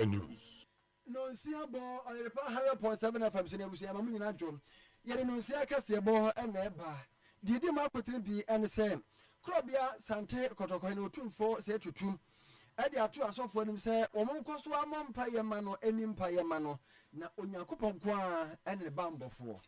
Miscellaneous. No siabo Oyerepa 100.7 FM so nebusia mamu nyina dwom yere no sia kase bo na eba didi makotire bi ene se krobia sante kotoko ne otumfo se tutum ade ato asofo nim se omonkoso amompa yema no animpa yema no na onyankopon ko a ene bambofo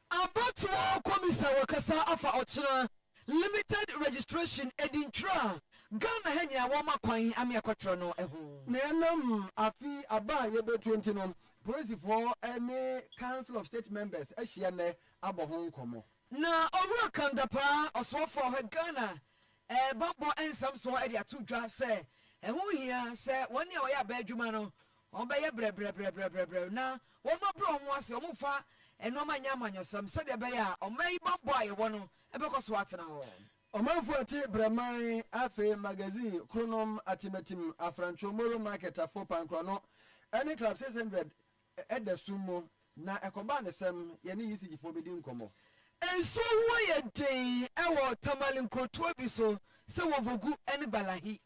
abato komisa wakasa afa ochira limited registration edintra Ghana henya woma kwan ame akotro no ehu na enam afi aba ye be 20 no police for any council of state members ahia ne abohon komo na owura kandapa osofo he Ghana babo ensam so e dia tudwa se ehu hia se woni a oya ba adwuma no obeye bre na woma bro ho ase omufa enoma nyamanyosam se de be ya omai babo aye wono ebekoso atena ho Omanfo ati Breman Afe magazine Chronom Atimatim Afrancho Moro Market afo pankro no any club 600 eda sumo na ekoba ne sem ye ne yisi gifo bedi nkomo enso wo ye den ewo tamalin kroto bi so se wo vogu eni balahi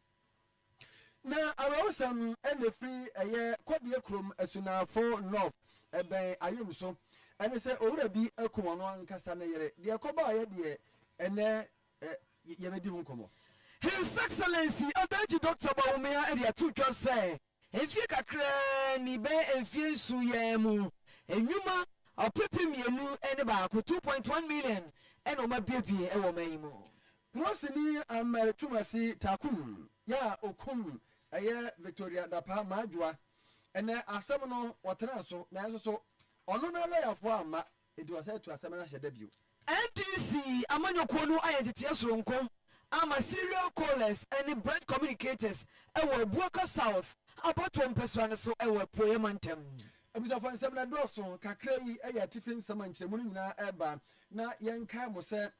na awosam ene free eye kobie krom asunafo north eben ayom so ene se owura bi ekomo no ankasa ne yere de ekoba ye de ene yemedi nkomo His Excellency Abeji Dr. Bawumia area to just say efie kakra ni be efie nsu ye mu enwuma opepe mienu ene ba ko 2.1 million ene o ma biebie e wo manimo Prosini tumasi takum ya okum eye Victoria Dapa Majwa ene asem no wotena so na so ono na lawyer ama eduasa to asem na hyeda bio NDC amanyoko no ayetete soronko ama serial callers and bread communicators ewo Buaka South abato mpeswa ne so ewo Poyemantem abusa fo nsem na doso kakra yi eye tifin sama nkyeremu nyina eba na yenka mo se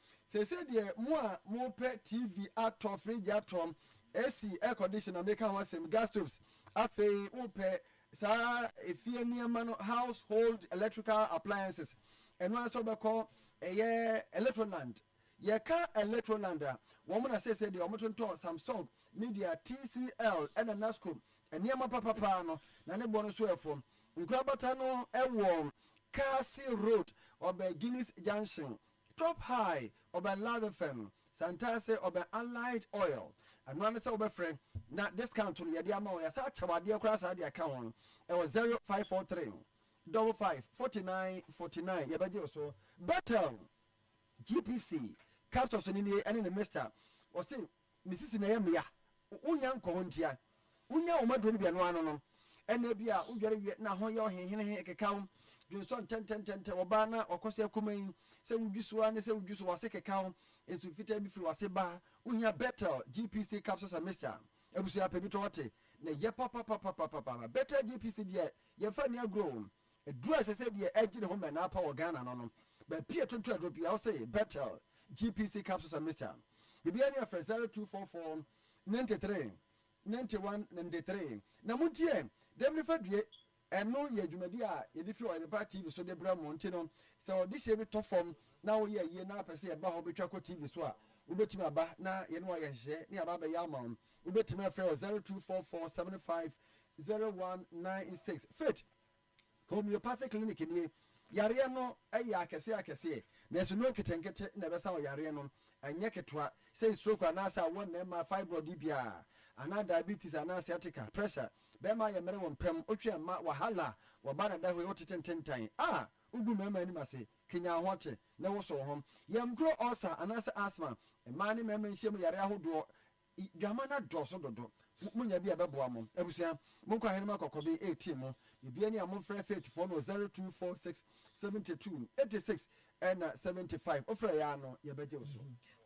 de mo pe TV ato fridge ato AC air conditioner make am wasem gas stoves afei wo pe sa efie niema no household electrical appliances eno aso be call Electoral ye ka Electoral wo mo na say de o mo tonto Samsung Media TCL and Nasco eniema papa no na ne bo no so efo nkrabata no ewo Kasi Road obe Guinness Junction Top High obe Love FM Santase obe Allied Oil and one say obe friend na discount no ye de ama ya sa chawade akura sa de aka won ewo 0543 554949 ye baje so Battle GPC captures ni ene ne Mr. o se misisi na yemya unya nko ntia unya o madro ni bia no ano no ene bia udware wie na ho ye ohenhene kekaw Johnson 10 oba na okose akuman se wudwuso ne se wudwuso wase kekaw esu fita bi firi wase ba unya Battle GPC captures a Mr. ebusu ya pebito wote na ye papa Battle GPC dia ye fa ni agro edura se de ejine ho na pa Ghana no but Pierre to drop you say Battle GPC capsules and Mr. Bibia ni afre 0244 93 91 93 na muntie dem fa due eno ye adwumadi a ye difi Oyerepa TV so de bra monte no so this year be to form na wo ye na pese e ba ho betwa ko TV so a ubetimi aba na ye no ye hye ni aba ba ya ma ubetimi afre 0244 75 0196 fit homeopathic clinic ni yare no ayi akese na so no ketenkete na besa o yare no anya ketwa say stroke anasa won na ma fibroid bia ana diabetes ana sciatica pressure be ma ye mere won pem otwe ma wahala wo ba na da ho tetententan ugu mema ni mase kenya hote na wo so hom yam grow ulcer anasa asthma ma ni mema nhyem yare ahodo dwama na doso dodo munya bia beboa mo abusia mo kwa henema kokobe 18 mo bibia ni amon frɛ fit for no 0246 72 86 and 75 ofra ya no ye beje so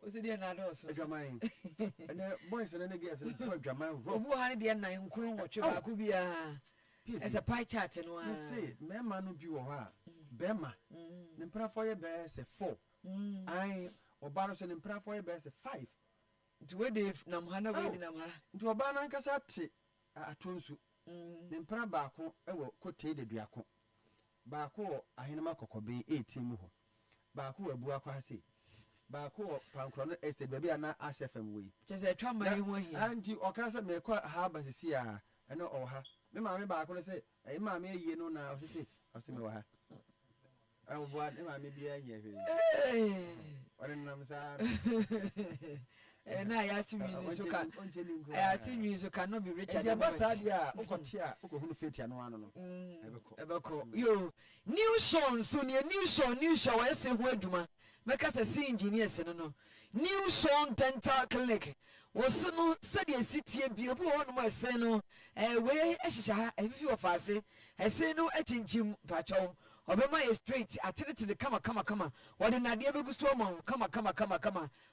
o se de na do so adwaman ene boys ne girls ko adwaman ovu ha ne de na nkuru nwotwe ba ko bia as a pie chart no a say mema no bi wo ha bema ne mprafo ye be se 4 ai oba no so ne mprafo ye be se 5 nti we de nam ha na we de nam ha nti oba na nkasa te atonsu ne mpra baako ewo kote de duako baako ahenema kokobe 18 mu ho baako abu akwa se baako pankro no estate baby ana HFM we just a twa man ho hi anti okrasa me kwa ha basisi a ene o ha me maame ba ko say e maame ayi no na o say me wa ha am boa e maame bia nya hwe ore nam sa na ya simi ni so ka ya simi so ka no be Richard e ba sa dia ukote a ukohunu fetia no ano no ebeko yo new song so ne new song we se ho adwuma meka se engineers no new song dental clinic was no said the city be obi ho no ese no we ehihya ha efifi ofase ese no echinchim pacho obema ye straight atete de kama wode nade begu so ma kama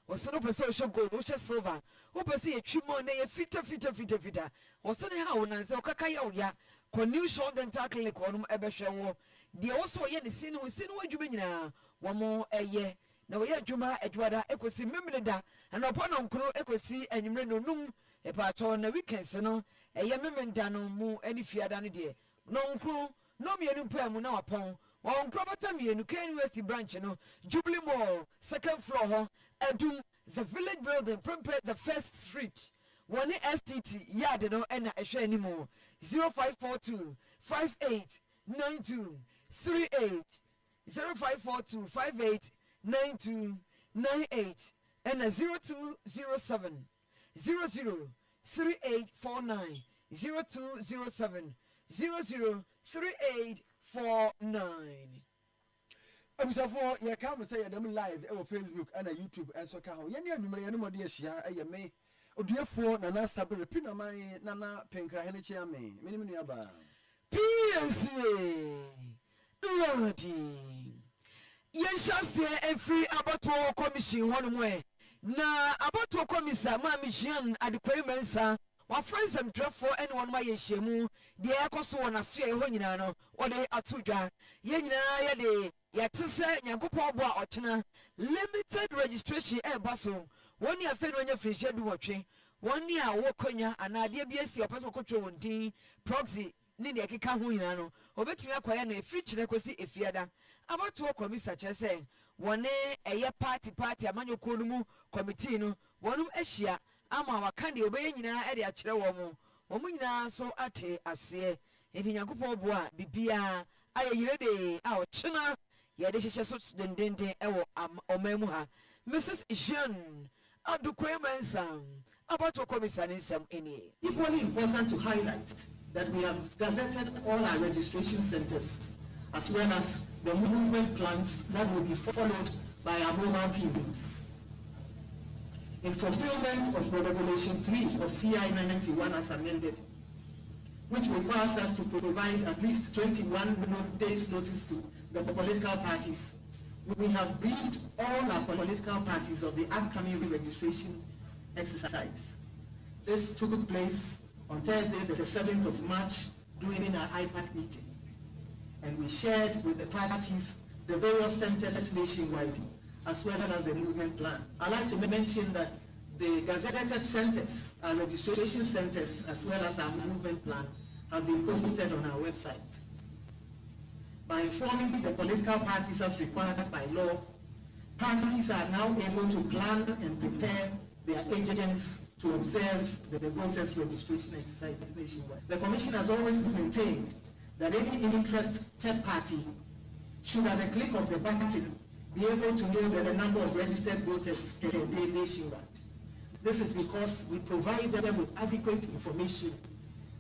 was no pese o show gold o show silver o pese ye twimo na ye fita was no ha wona se o kaka ya oya ko new song dental clinic onum ebehwe wo de wo so ye ne sinu adwuma nyina wo mo eye na we adwuma adwada ekosi memleda na opo no nkro ekosi anwumre no num e pa to na weekends no eye memenda no mu ani fiada no de no nkro no mienu pa mu na wapon on probata mienu K University branch no Jubilee Mall second floor ho adum the village building prepare the first street one STT yard no na ehwe animo 0542 5892 38 0542 58 9298 and 0207 003849 0207 003849. Abusafo ye come say them live e Facebook and YouTube and so ka ho ye ne anumre ye no mode ahia eye me Oduefour na Asabre Piesie Lardi nana penkra hene chia me meni menu aba Piesie Lardi yenshase every abato commission hono na abato commission ma mission adekwai mensa wa friends am trafo anyone ma yehyiemu de ekoso wona so ye ho nyina no wode atodwa ye nyina ye de yatese nyankopon bo a ochena limited registration e baso woni afa no nya frihye du wotwe woni a wokonya anade bi esi opeso kotwe wondin proxy ni de keka ho nyina no obetumi akwaya na efri kire kosi efiada abato komisa kyese wone eye party amanyoko no mu committee no wonum ahia ama wakande obeye nyina e de akire wo mu nyina so ate ase enti nyankopon bo a bibia aye yire de a ochena ye de hyehye so dendende e wo omamu ha Mrs. Jean Adukwemensam abato komisa nsam eni. Equally important to highlight that we have gazetted all our registration centers as well as the movement plans that will be followed by our mobile teams. In fulfillment of Regulation 3 of CI 91 as amended, which requires us to provide at least 21 days notice to the political parties, we have briefed all our political parties of the upcoming registration exercise. This took place on Thursday, the 7th of March, during our IPAC meeting. And we shared with the parties the various centers nationwide, as well as the movement plan. I'd like to mention that the gazetted centers, our registration centers, as well as our movement plan, have been posted on our website. By informing the political parties as required by law, parties are now able to plan and prepare their agents to observe the voters' registration exercises nationwide. The Commission has always maintained that any interested party should, at the click of the button, be able to know the number of registered voters per day nationwide. This is because we provide them with adequate information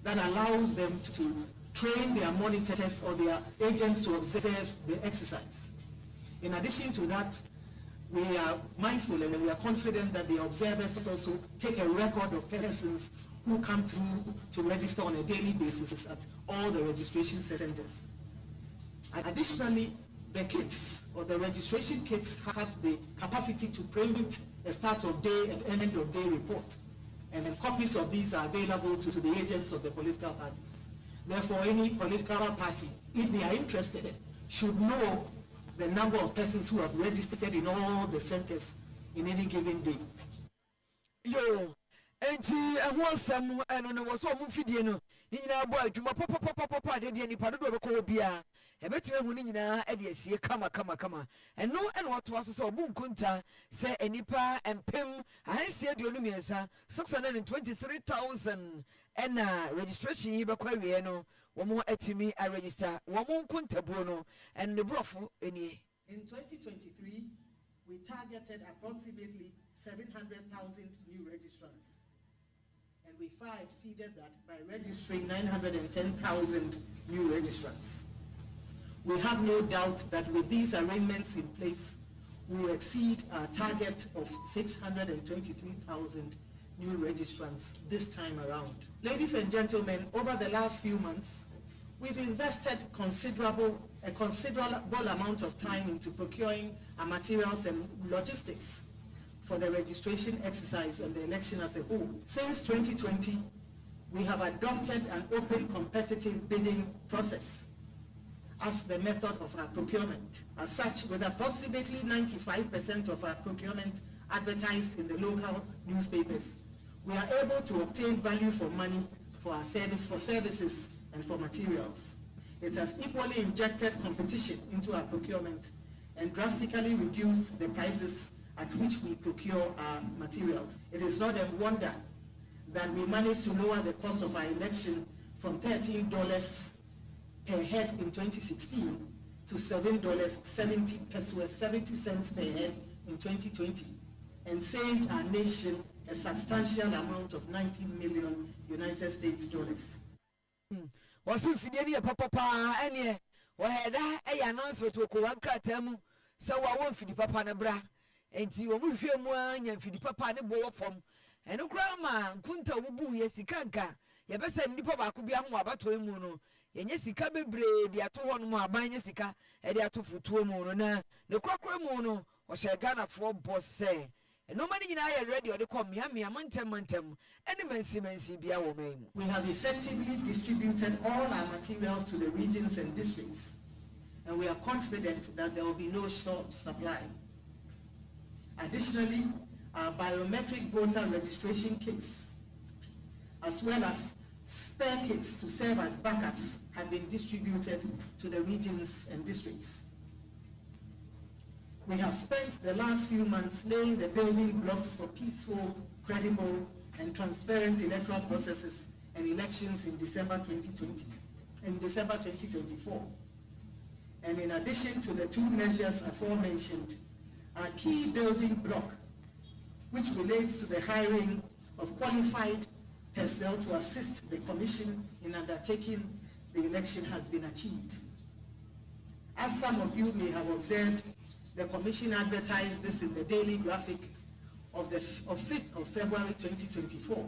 that allows them to train their monitors or their agents to observe the exercise. In addition to that, we are mindful and we are confident that the observers also take a record of persons who come through to register on a daily basis at all the registration centers. Additionally, the kits or the registration kits have the capacity to print a start of day and end of day report, and then copies of these are available to the agents of the political parties. Therefore, any political party, if they are interested, should know the number of persons who have registered in all the centers in any given day. Yo, enti ɛho asɛm ɛno no wɔ so ɔmo mfidie no ne nyinaa bɔ adwuma pɔpɔpɔpɔpɔ adeɛ nipa dodoɔ bɛkɔ hɔ biara ɛbɛtumi ahu ne nyinaa ɛde asie kama ɛno ɛna wɔtoa so sɛ ɔbo nkonta sɛ nipa mpem 623,000 ɛna registration yi bɛkɔ awie no wɔn atumi aregister wɔn nkontabuo no ɛno ne borɔfo nie. In 2023, we targeted approximately 700,000 new registrants, and we far exceeded that by registering 910,000 new registrants. We have no doubt that with these arrangements in place, we will exceed our target of 623,000 new registrants this time around. Ladies and gentlemen, over the last few months, we've invested a considerable amount of time into procuring our materials and logistics for the registration exercise and the election as a whole. Since 2020, we have adopted an open competitive bidding process as the method of our procurement. As such, with approximately 95% of our procurement advertised in the local newspapers, we are able to obtain value for money for our services and for materials. It has equally injected competition into our procurement and drastically reduced the prices at which we procure our materials. It is not a wonder that we managed to lower the cost of our election from $13 per head in 2016 to $7.70 per head in 2020, and saved our nation a substantial amount of $90 million United States dollars. Wasi fidie ni papa ene wo heda e ya announcement ko wankrata mu se wa won fidi papa ne bra enti wo mu hwe mu anya fidi papa ne bo fom eno kura ma nkunta wubu ye sikanka ye be se nipa ba ko bia ho abato mu no yenye sika bebre de ato ho no mu abanye sika e de ato futuo mu no na ne kwakwa mu no wo she Ghana for boss say no many are ready or they come mantem any mensi bia wo man. We have effectively distributed all our materials to the regions and districts, and we are confident that there will be no short supply. Additionally, our biometric voter registration kits, as well as spare kits to serve as backups, have been distributed to the regions and districts. We have spent the last few months laying the building blocks for peaceful, credible, and transparent electoral processes and elections in December 2024. And in addition to the two measures aforementioned, our key building block, which relates to the hiring of qualified personnel to assist the Commission in undertaking the election, has been achieved. As some of you may have observed, the Commission advertised this in the Daily Graphic of 5th of February 2024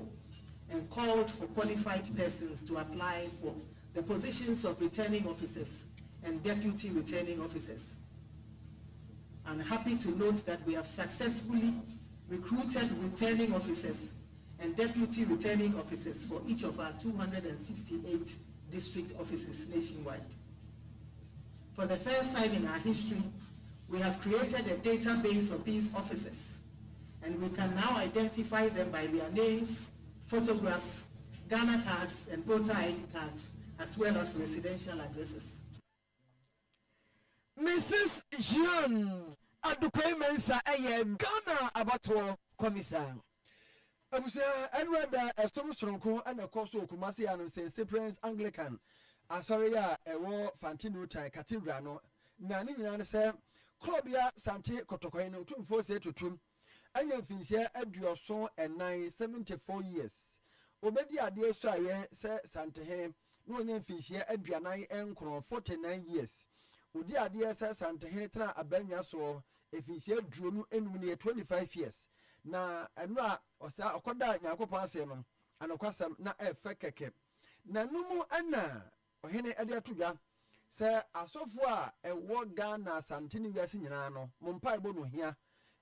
and called for qualified persons to apply for the positions of returning officers and deputy returning officers. I'm happy to note that we have successfully recruited returning officers and deputy returning officers for each of our 268 district offices nationwide. For the first time in our history, we have created a database of these officers, and we can now identify them by their names, photographs, Ghana cards, and voter ID cards, as well as residential addresses. Mrs. Jean Adukwe Mensa Ghana Abattoir Commissar. Enrada Estom Stronko and a Costo Kumasi and St. Prince Anglican Asabre Ewo Fantino Tai Cathedrano Nani say Krobia Sante Kotokoino 247 Anya Finsia Edrioson and 974 years. Obedi Adia Saye say Sante Hene no Yan Finsia Edrianai and 49 years. Udi Adia say Sante Henetra Abenya so if Finsia Drunu and 25 years. Na enra osa okoda nyakopa asem and okwasam na efekeke na numu ana ohene ade atodwa se asofo a ewo Ghana santini wiase nyina no mompa ebo no hia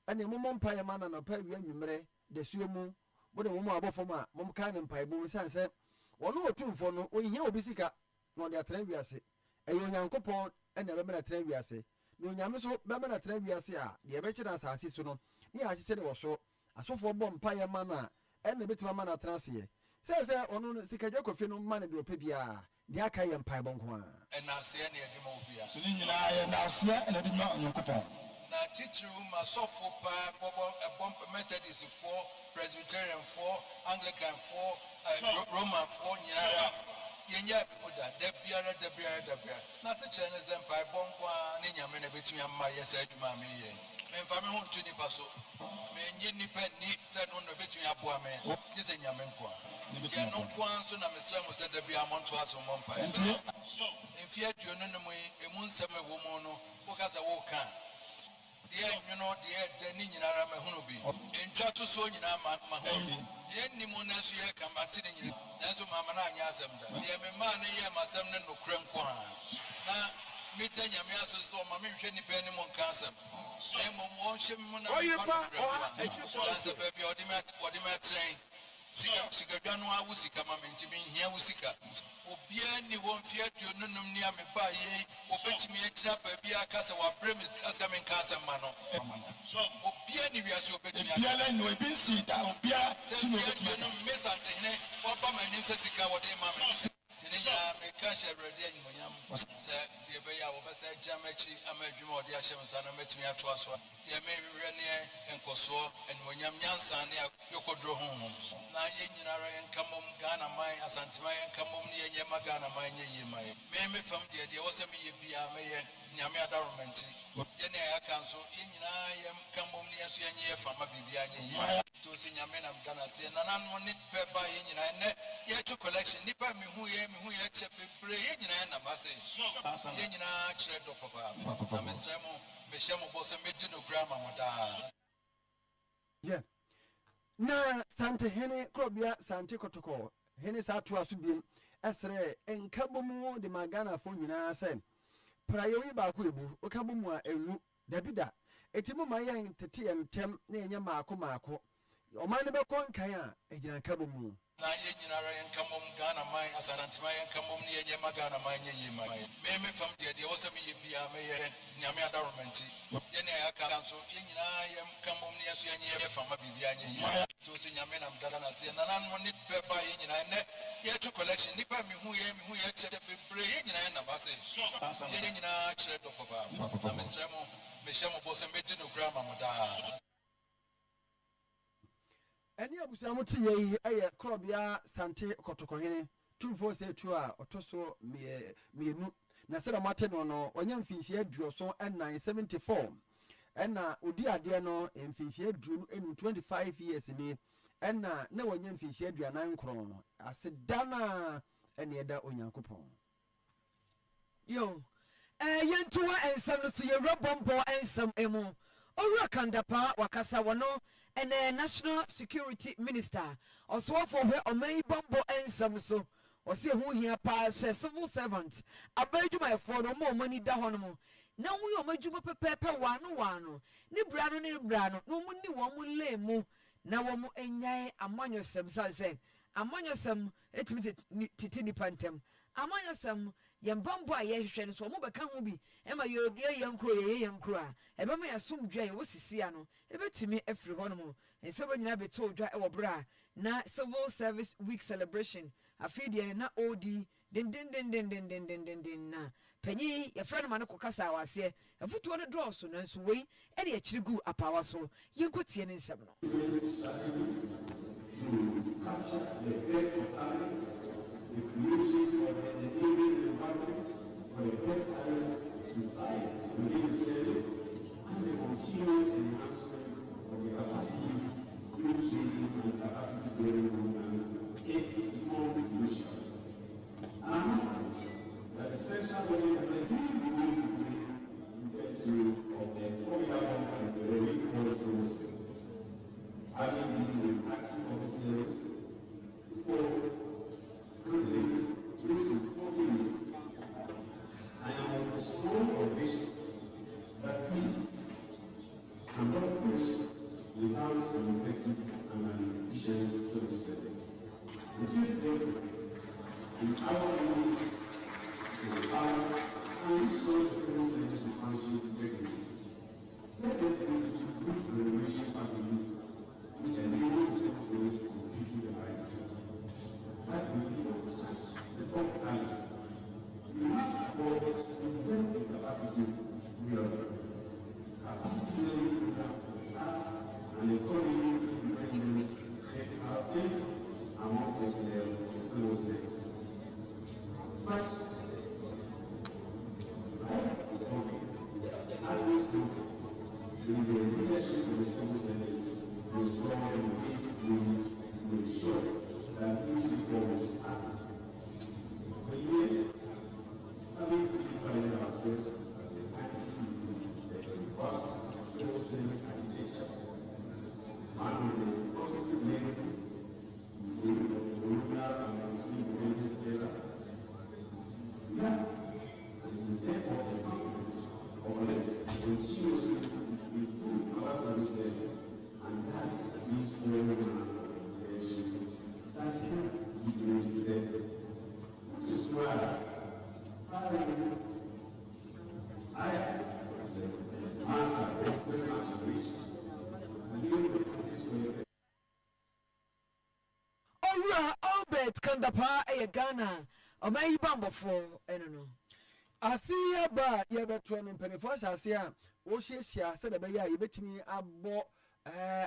ene mompa ye mana no pa wi anwumre de suomu bode momo abofom a momka ne mpa ebo sanse wono otumfo no ohia obi sika no de atra wiase eyo nyankopon ene be mena atra wiase no nyame so be mena atra wiase a de be kira asase so no ni a kire wo so asofo bom paye mana ɛna bɛtumi ama no atena aseɛ sɛ ɔno no sikagya kɔfie no ma no deɛ ɔpɛ biara deɛ aka yɛ mpaebɔ nko a ɛnaseɛ ne yɛde ma wo bia so ne nyinaa yɛ naseɛ ɛna de ma onyankopɔn na titiriw ma sɔfo paa bɔbɔ methodistfoɔ presbyterianfoɔ anglicanfoɔ romanfoɔ nyinaa yɛnyɛ bimu da biara na se kyerɛ ne sɛ mpaebɔ nko a ne nyame na bɛtumi ama yɛ sɛ adwuma a meyɛ memfa me ho nto nnipa so menye nnipa nni sɛ no na bɛtumi aboa me gye sɛ nyame nko a nti ɛno nko a nso na mesrɛ mo sɛ da bia mɔntoa so mmɔ mpae mfeɛ aduonu no mu yi ɛmu nsɛm ɛwɔ mu no woka sɛ woka deɛ nwono deɛ ɛdɛ ne nyinara mahunu bi ntwa to so nyinaa mahunu deɛ nnim no nso yɛ ka mate ne nyina nanso mama no anyɛ asɛm da deɛ memaa ne yɛ masɛm ne nokorɛ nko a na meda nyame aso so ɔma menhwɛ nnipa anim nka asɛm na mmom ɔnhyɛ mu na sɛ baabi a ɔde me atrɛn sikadwa no awo sika ma me nti menhia wo sika obiara ni wɔn mfeɛ aduonu num ni a mebaa yei wɔbɛtumi agyina baabi aka sɛ wabrɛ me kasa menka asɛm ma no obiara ni wiase wɔbɛtumi obiara ni obi nsi da obiara sɛ mfeɛ aduonu mesantehene wɔba m'anim sɛ sika wɔde ma me tene nyinaa meka hyɛ awurade animonyam sɛ deɛ ɛbɛyɛ a wɔbɛsɛ agya m'akyi ama adwuma ɔde ahyɛ me nsa no mɛtumi atoa so a deɛ mehwehwɛ ne nkɔsoɔ animonyam nyansa ne yɛkɔduro honhom na yɛn nyinara yɛnka mmom ghana man asantema yɛnka mmom ne yɛnyɛ ma ghana man nyɛ yie ma yɛ mefam deɛ wɔ sɛ meyɛ biaa mɛyɛ nyame adaroma nti yɛne ɛyɛaka nso yɛn nyinaa yɛnka mmom ne yɛnso yɛnyɛ yɛfa ma biribiaa nyɛ yie nti sɛ nyame nam ghana seɛ nananom ne pɛ ba yɛn nyinaa ɛnɛ yɛto collection nnipa mehu yɛ kyɛ bebree yɛn nyinaa yɛnam ase yɛn nyinaa kyerɛ dɔ papa na mesrɛ mo mehyɛ mo bɔ sɛ mɛdi no kura ma mo daa na sante hene korɔbea sante kɔtɔkɔ hene saa toa so biem ɛsrɛ nka bɔ mu de ma ghanafoɔ nyinaa sɛ praeɛ yi baako ɛbu woka bɔ mu a ɛnwu dabi da ɛti mu ma yɛn tete yɛn ntɛm na yɛnyɛ maako ɔman no bɛkɔ nkan a ɛgyina nka bɔ mu na yɛn nyinara yɛnka mmom ghana man asantema yɛnka mmom ne yɛnyɛ ma ghana man nyɛ yie ma mefam deɛ wɔ sɛ meyɛ biaa mɛyɛ nyame adaroma nti yɛne ɛyɛaka nso yɛn nyinaa yɛnka mmom ne yɛso yɛnyɛ yɛfa ma biribiaa nyɛ yie nti sɛ nyame nam dada no aseɛ nananom ne bɛba yɛn nyinaa ɛnɛ yɛto collection nnipa mehu yɛ kyerɛ bebree yɛn nyinaa yɛnam ase yɛn nyinaa kyerɛ dɔ papa na mesrɛ mo mehyɛ mo bɔ sɛ mɛdi no kura ma mo daa ɛne abusua mo te yɛyi ɛyɛ korɔbea sante kɔtɔkɔhene tumfoɔ sɛ tu a ɔtɔ so mmienu na sɛda moate no no ɔnyɛ mfinhyia aduɔso ɛnan 74 ɛna ɔdi adeɛ no mfinhyia aduonu ɛnum 25 years ni ɛna na wɔnyɛ mfinhyia aduanan nkron aseda no a ɛne ɛda onyankopɔn yo yɛntoa ɛnsɛm no so yɛwura bɔmbɔ ɛnsɛm emu owura kandapa wakasa wɔno ɛnɛ national security minister ɔsoɔfoɔ hwɛ ɔman yi bɔmbɔ ɛnsɛm so ɔsɛ ɛho hia paa sɛ civil servant aba adwumayɛfoɔ no ɔma ɔmani da hɔ no mu na wo yɛ ɔma adwuma pɛpɛɛpɛ waano ne bra no na ɔmo ni wɔn mo lɛ mu na wɔn mo nyae amanyɔsɛm sɛ amanyɔsɛm ɛtumi tete nipa ntɛm amanyɔsɛm yɛn bambɔ a yɛhwehwɛ no so ɔmo bɛka ho bi ɛma yɛn kuro a ɛbɛma yɛ asomdwa yɛ wɔ sisia no ɛbɛtumi afiri hɔ no mu nsɛm nyinaa bɛtɔ odwa ɛwɔ berɛ a na civil service week celebration afei deɛ na ɔdi dendendendendendendenden na panyin yɛfrɛ no ma no kɔkasa awaseɛ afotuo no dɔɔso nanso wei ɛde akyiri gu apaawa so yɛnkɔtie ne nsɛm no the creation of an enabling environment for the best talents to thrive within the service and the continuous enhancement of the capacities through training and capacity building programs is non-negotiable. And I must add that the central government has a huge role to play in the pursuit of the formidable and the reform services, having been the acting officers for currently close to 40 years. I am of strong conviction that we cannot flourish without an effective and an efficient civil service. It is therefore in our ability to empower and restore the civil service to function effectively. Let us institute good remuneration packages which enable the civil service to compete think among personnel still safe. But in the leadership of the civil service, we strong and effective ways to ensure that these reforms happen. For years, having prepared ourselves as a country that can robust civil service architecture, one of the positive legacies is the colonial and independence era. Yeah, and it is therefore incumbent on us to continuously improve our service levels and that these all manner of interventions that help the community service. Which is why I as a man of this situation, and even the country's way. Owura Albert Kandapa Ghana. Omayi bambofo eno. Afia ba yebeto no mpanifo asase a wo hyehyia se de be ya yebetimi abo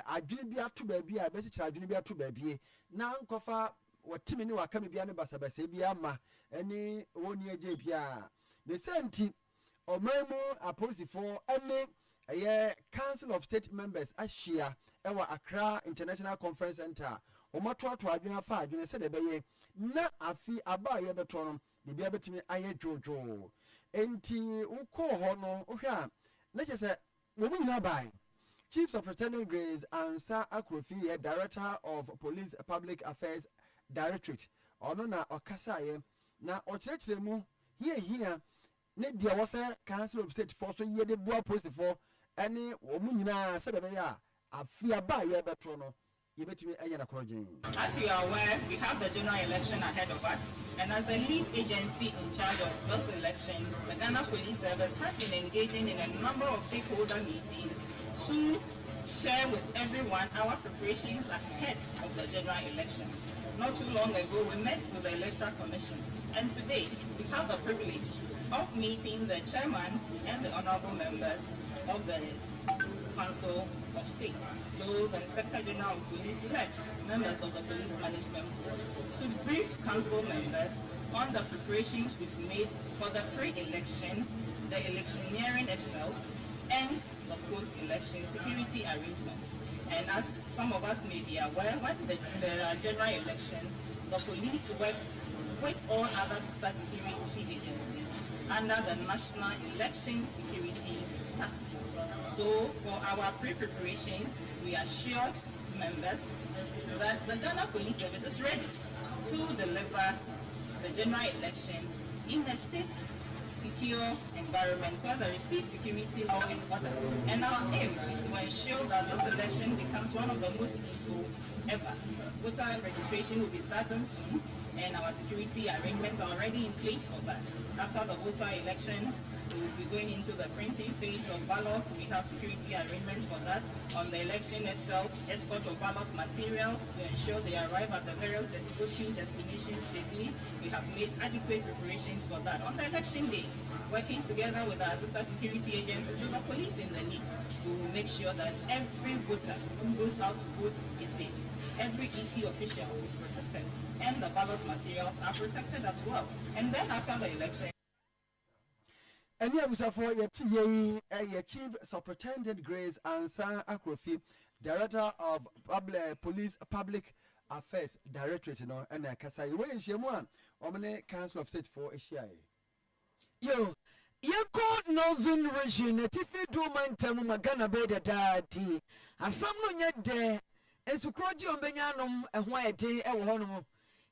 adwene bi ato ba bi a be kyekyere adwene bi ato ba bi na nkofa watimi ne wakame bia ne basabasa bi ama ani woni agye bia the senti omamu aposifo ene Council of State Members ahia ewa Accra International Conference Center omatoato adwene afa adwene se de be ye na afi aba yebeto no bibia betimi aye jojo enti uko ho no ohwa na chese wo mu nyina bai Chief Superintendent Grace Ansa Akrofi, Director of Police Public Affairs Directorate ono na okasaye na ochirechire mu here ne dia wose Council of State for so ye de boa post for any wo mu nyina se de be ya afi aba yebeto no. As you are aware, we have the general election ahead of us, and as the lead agency in charge of this election, the Ghana Police Service has been engaging in a number of stakeholder meetings to share with everyone our preparations ahead of the general elections. Not too long ago, we met with the Electoral Commission, and today we have the privilege of meeting the chairman and the honorable members of the Council of State. So the Inspector General of Police led members of the Police Management Board to brief council members on the preparations we've made for the pre-election, the electioneering itself, and the post-election security arrangements. And as some of us may be aware, when the general elections, the police works with all other sister security agencies under the National Election Security Task Force. So for our pre-preparations, we assured members that the Ghana Police Service is ready to deliver the general election in a safe, secure environment where there is peace, security, law and order. And our aim is to ensure that this election becomes one of the most peaceful ever. Voter registration will be starting soon, and our security arrangements are already in place for that. After the voter elections, we will be going into the printing phase of ballots. We have security arrangements for that. On the election itself, escort of ballot materials to ensure they arrive at the various voting destinations safely. We have made adequate preparations for that. On the election day, working together with our sister security agencies, with the police in the lead, we will make sure that every voter who goes out to vote is safe. Every EC official is protected, and the ballot materials are protected as well. And then after the election, and here we have for your Chief Superintendent Grace Ansa Akrofi, Director of Police Public Affairs Directorate, and Kasai Way Shemwan, Omne Council of State for Asia. Yo, Yako Northern Region, Tiffy Duman Tamu Magana Beda Dati, as someone yet there, and so Croji on Benyanum, and why a day, a honor.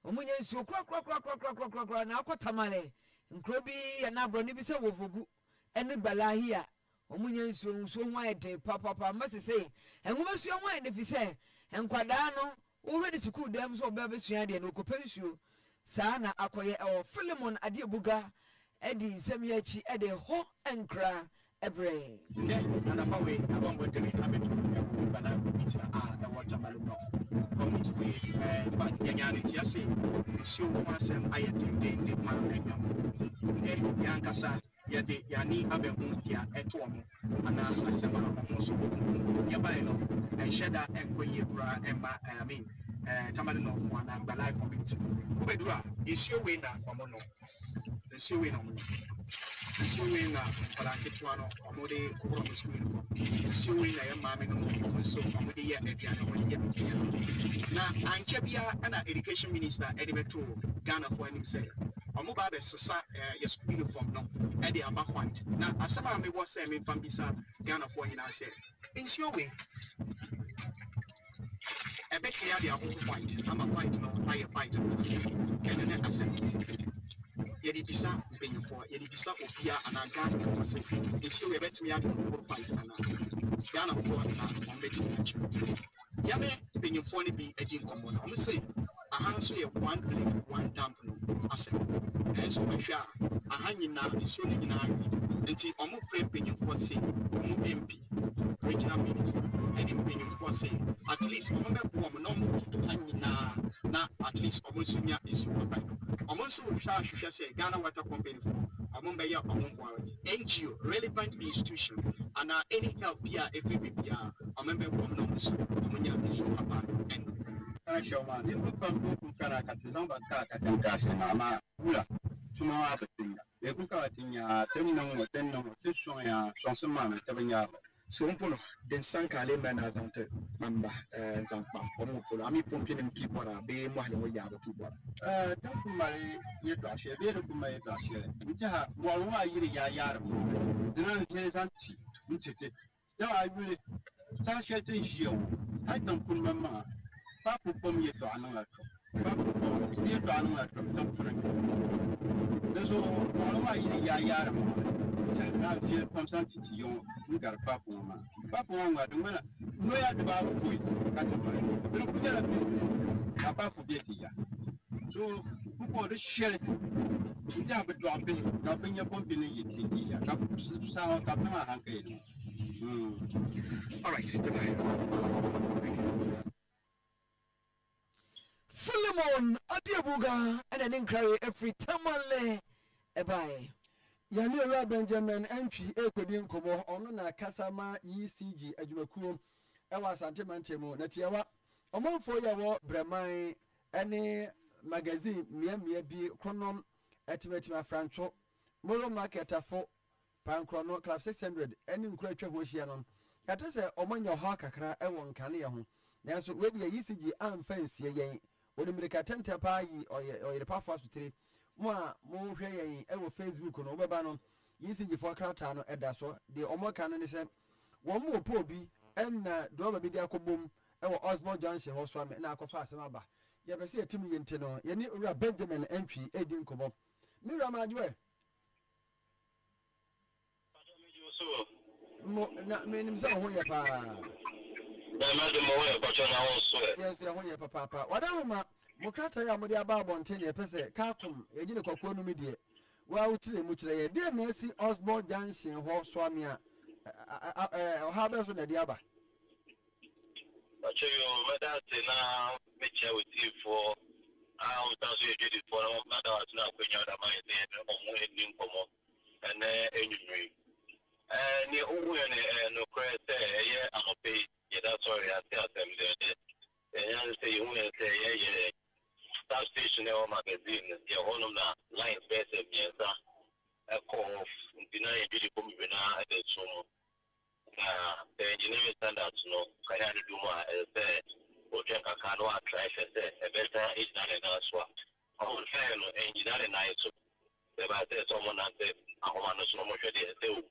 Omunye so kra na akotamale nkrobi ya na bro ni bi se wofogu ene balahi a omunye so hwan de papa mase say enwoma suo hwan de fi se enkwada no already school dem so oba besua de no kopensuo saa na akoye o Philemon Adebuga edi nsem ya chi ede ho enkra ebre ne anapawe abambo de abetu bala pizza e water balloon off community we but yanyane tiase si o mo asem ayedinde man ne yankasa yede yani abehu ya eto omo ana asem na omo so ya bai no e sheda enkoye bra emba I mean tamale no fo na balai community ubedura issue we na omo no issue we na omo issue we na para ketwa no omo de kubro no school uniform issue we na yema me no so omo de ye aduane omo de ye na anche bia na education minister edibeto Ghana for anim say omo ba be sesa ye school uniform no e de aba white na asama me was say me fambisa Ghana for nyina say issue we a bit here they are all white. I'm a white no I fight and then I said Yedibisa being for Yedibisa Opia and I got for say it's you a bet me out for fight and Ghana for on betting Yame being funny be a din common. I'm saying a hands way one plate, one damp no I said and so we share a hanging now is so in our until almost frame being for say MP regional minister and in being for say at least remember woman no to hang na at least almost senior is almost we say Ghana Water Company for among ya NGO relevant institution and any help here if we be a member woman no so amunya is about and show man you come to kana katizan ba ka katinka mama ula tuma wa tinga e ku ka tinga tenno tisho ya sonsema na tabanya so mpono den sankale mbana zonte mamba zankpa omo folo ami pompi ne kipora be mo hale wo ya bo kipora tan kumari ye to ashe be de kuma ye to ashe nta mo wa yiri ya yar mo dinan te santi ntete da ayule sa shete jiyo hay tan kun mama pa ko pom ye to ananga to pa ko pom ye to ananga to tan fure deso mo wa yiri ya yar mo na vie comme ça qui ont nous garde pas pour moi de voilà nous ya de ba fouille quand on peut couper la pas pour bien dire so pour de cher tu as besoin de bien pomper les yiti ya ça on t'a pas arrêté all right Philemon Adiabuga and an inquiry every time bye. Yani Ora Benjamin entry ekwedi nkomo ono na kasama ECG adwumakuo ewa Asante Mantemo na tiawa omonfo ya wo breman ene magazine mia bi kronom etimatima francho moro market afo pankrono club 600 ene nkura twa ho hia no yate se omonya ho kakra ewo nkane ye ho nanso we bi ECG amfansie yen odimrika tente pa yi Oyerepa fo asutire mo a mo hwe yen ewo Facebook no obeba no ECG fo krata no eda so de omoka no ne se wo mo po bi enna do ba bi de akobom ewo Osborne Junction ho so na akofa asem aba ye be se etim yente no ye ni Ora Benjamin entry edi nkobo mira ma ajwe mo na menim se ho ye pa na ma de mo we ko chona ho so yes ya ho ye papa wada ma mokrata ya modi aba abonte ne pese kakum ejine kwakuo no medie wa utire mu kire ye de na si Osborne Junction ho so amia ha be so na dia ba acheyo medate na mecha with for utazo ye for na mada wa tuna kwenya da mai ne omo eni nkomo ene enyumri ni owo ne no krete ye anope ye da sorry ati assembly and say you want to say yeah staff station or magazine your home na line space mienza a call deny beautiful me na at so the engineering standards no can I do more say o jenka kan wa try say a better is than another swap on fair no engineering na so the ba say someone na say ahoma no so mo hwe de say o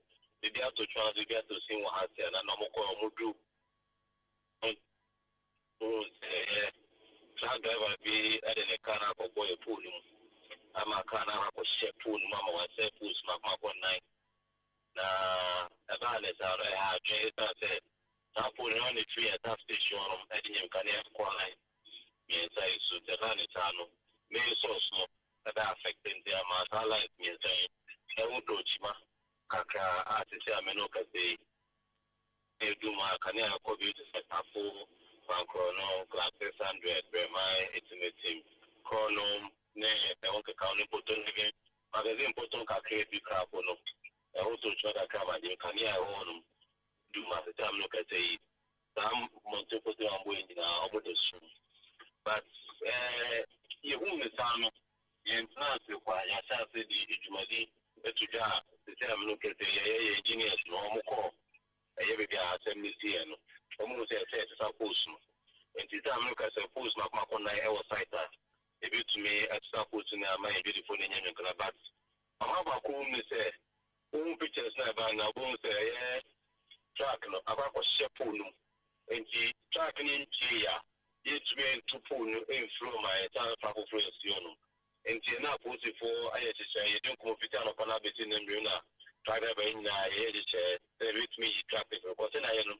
the dia to try to get to see what has and no mo ko mo do truck driver be at the car or boy pool. I'm a car now for share pool, Mamma was say pool smack my 1 night. Now, about it, I said, I'm putting on the tree at that station, and you can have quite. Yes, I should the Ranitano. May so small that affecting their master life, me saying, I won't do Chima, Kaka, artist, I may not say, they do my canal for you to set up for. Chrono class 600 my estimate team chrono ne onke counting potom again magazine potom ka create crap no e also try that come and can ya own do my time look at say some multiple ambo na obo the soon but you won't miss out. Yentna se kwa ya sase di ejumadi etuja se am look at the engineers no mo ko e be ga assembly tie no omo se suppose no enti ta am look at suppose na kwa kona e was site that e be to me at suppose na my beautiful nyen nkra but ama ba ko me say pictures na ba na bo say track no aba ko shepo no enti track ni ntie ya yetwe to phone in flow my travel friends no enti na post for ayese you don't computer no pana between them na driver by na ayese with me traffic because na you know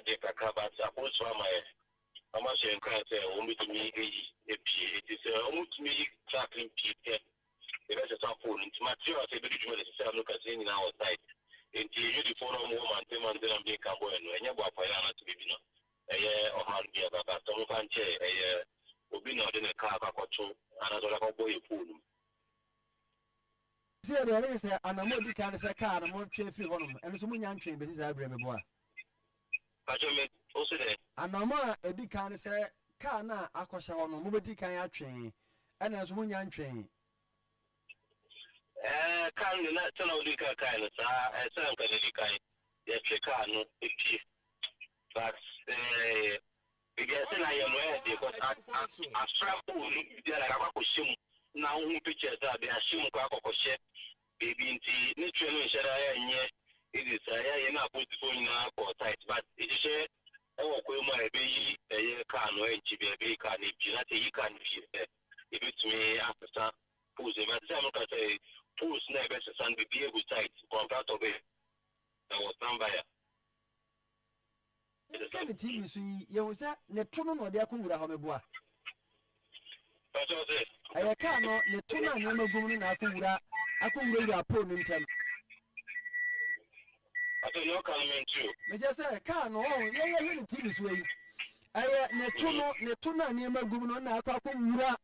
dey kakaba suppose for my ama she encourage say o meet me it is almost me tracking people the rest of phone enti material say be do the say look at in our site enti you the phone on woman them and them dey kambo eno enya bo apoya na to be no o man be baba to kan che obi na de car akwato anazola ko boy phone see there is anamo di kan say car mo twe fi honum eno so munya ntwen be say abre me boa ajo me o se de anamo edi kan say car na akosha honum mo be di kan atwen ena so munya ntwen kan na tana odi ka kai na sa san ka di kai ya che car no epie but because na you know because I struggle there like I shim na hu pictures that they shim kwa kokoshe baby nti ni twenu nshara enye it is ya na put phone na for site but it is e ko mu ebe yi car no enchi be car ni bi na te yi car ni bi e bit me after pose but some can say pose na be san be able site contract of it na was somebody Can TV so you say ne tuno no de akowura ho meboa I can no ne tuno na magum na akowura ya po no ntem I don't know can too me just say can no ye ne TV so yi ne tuno na magum no na akowura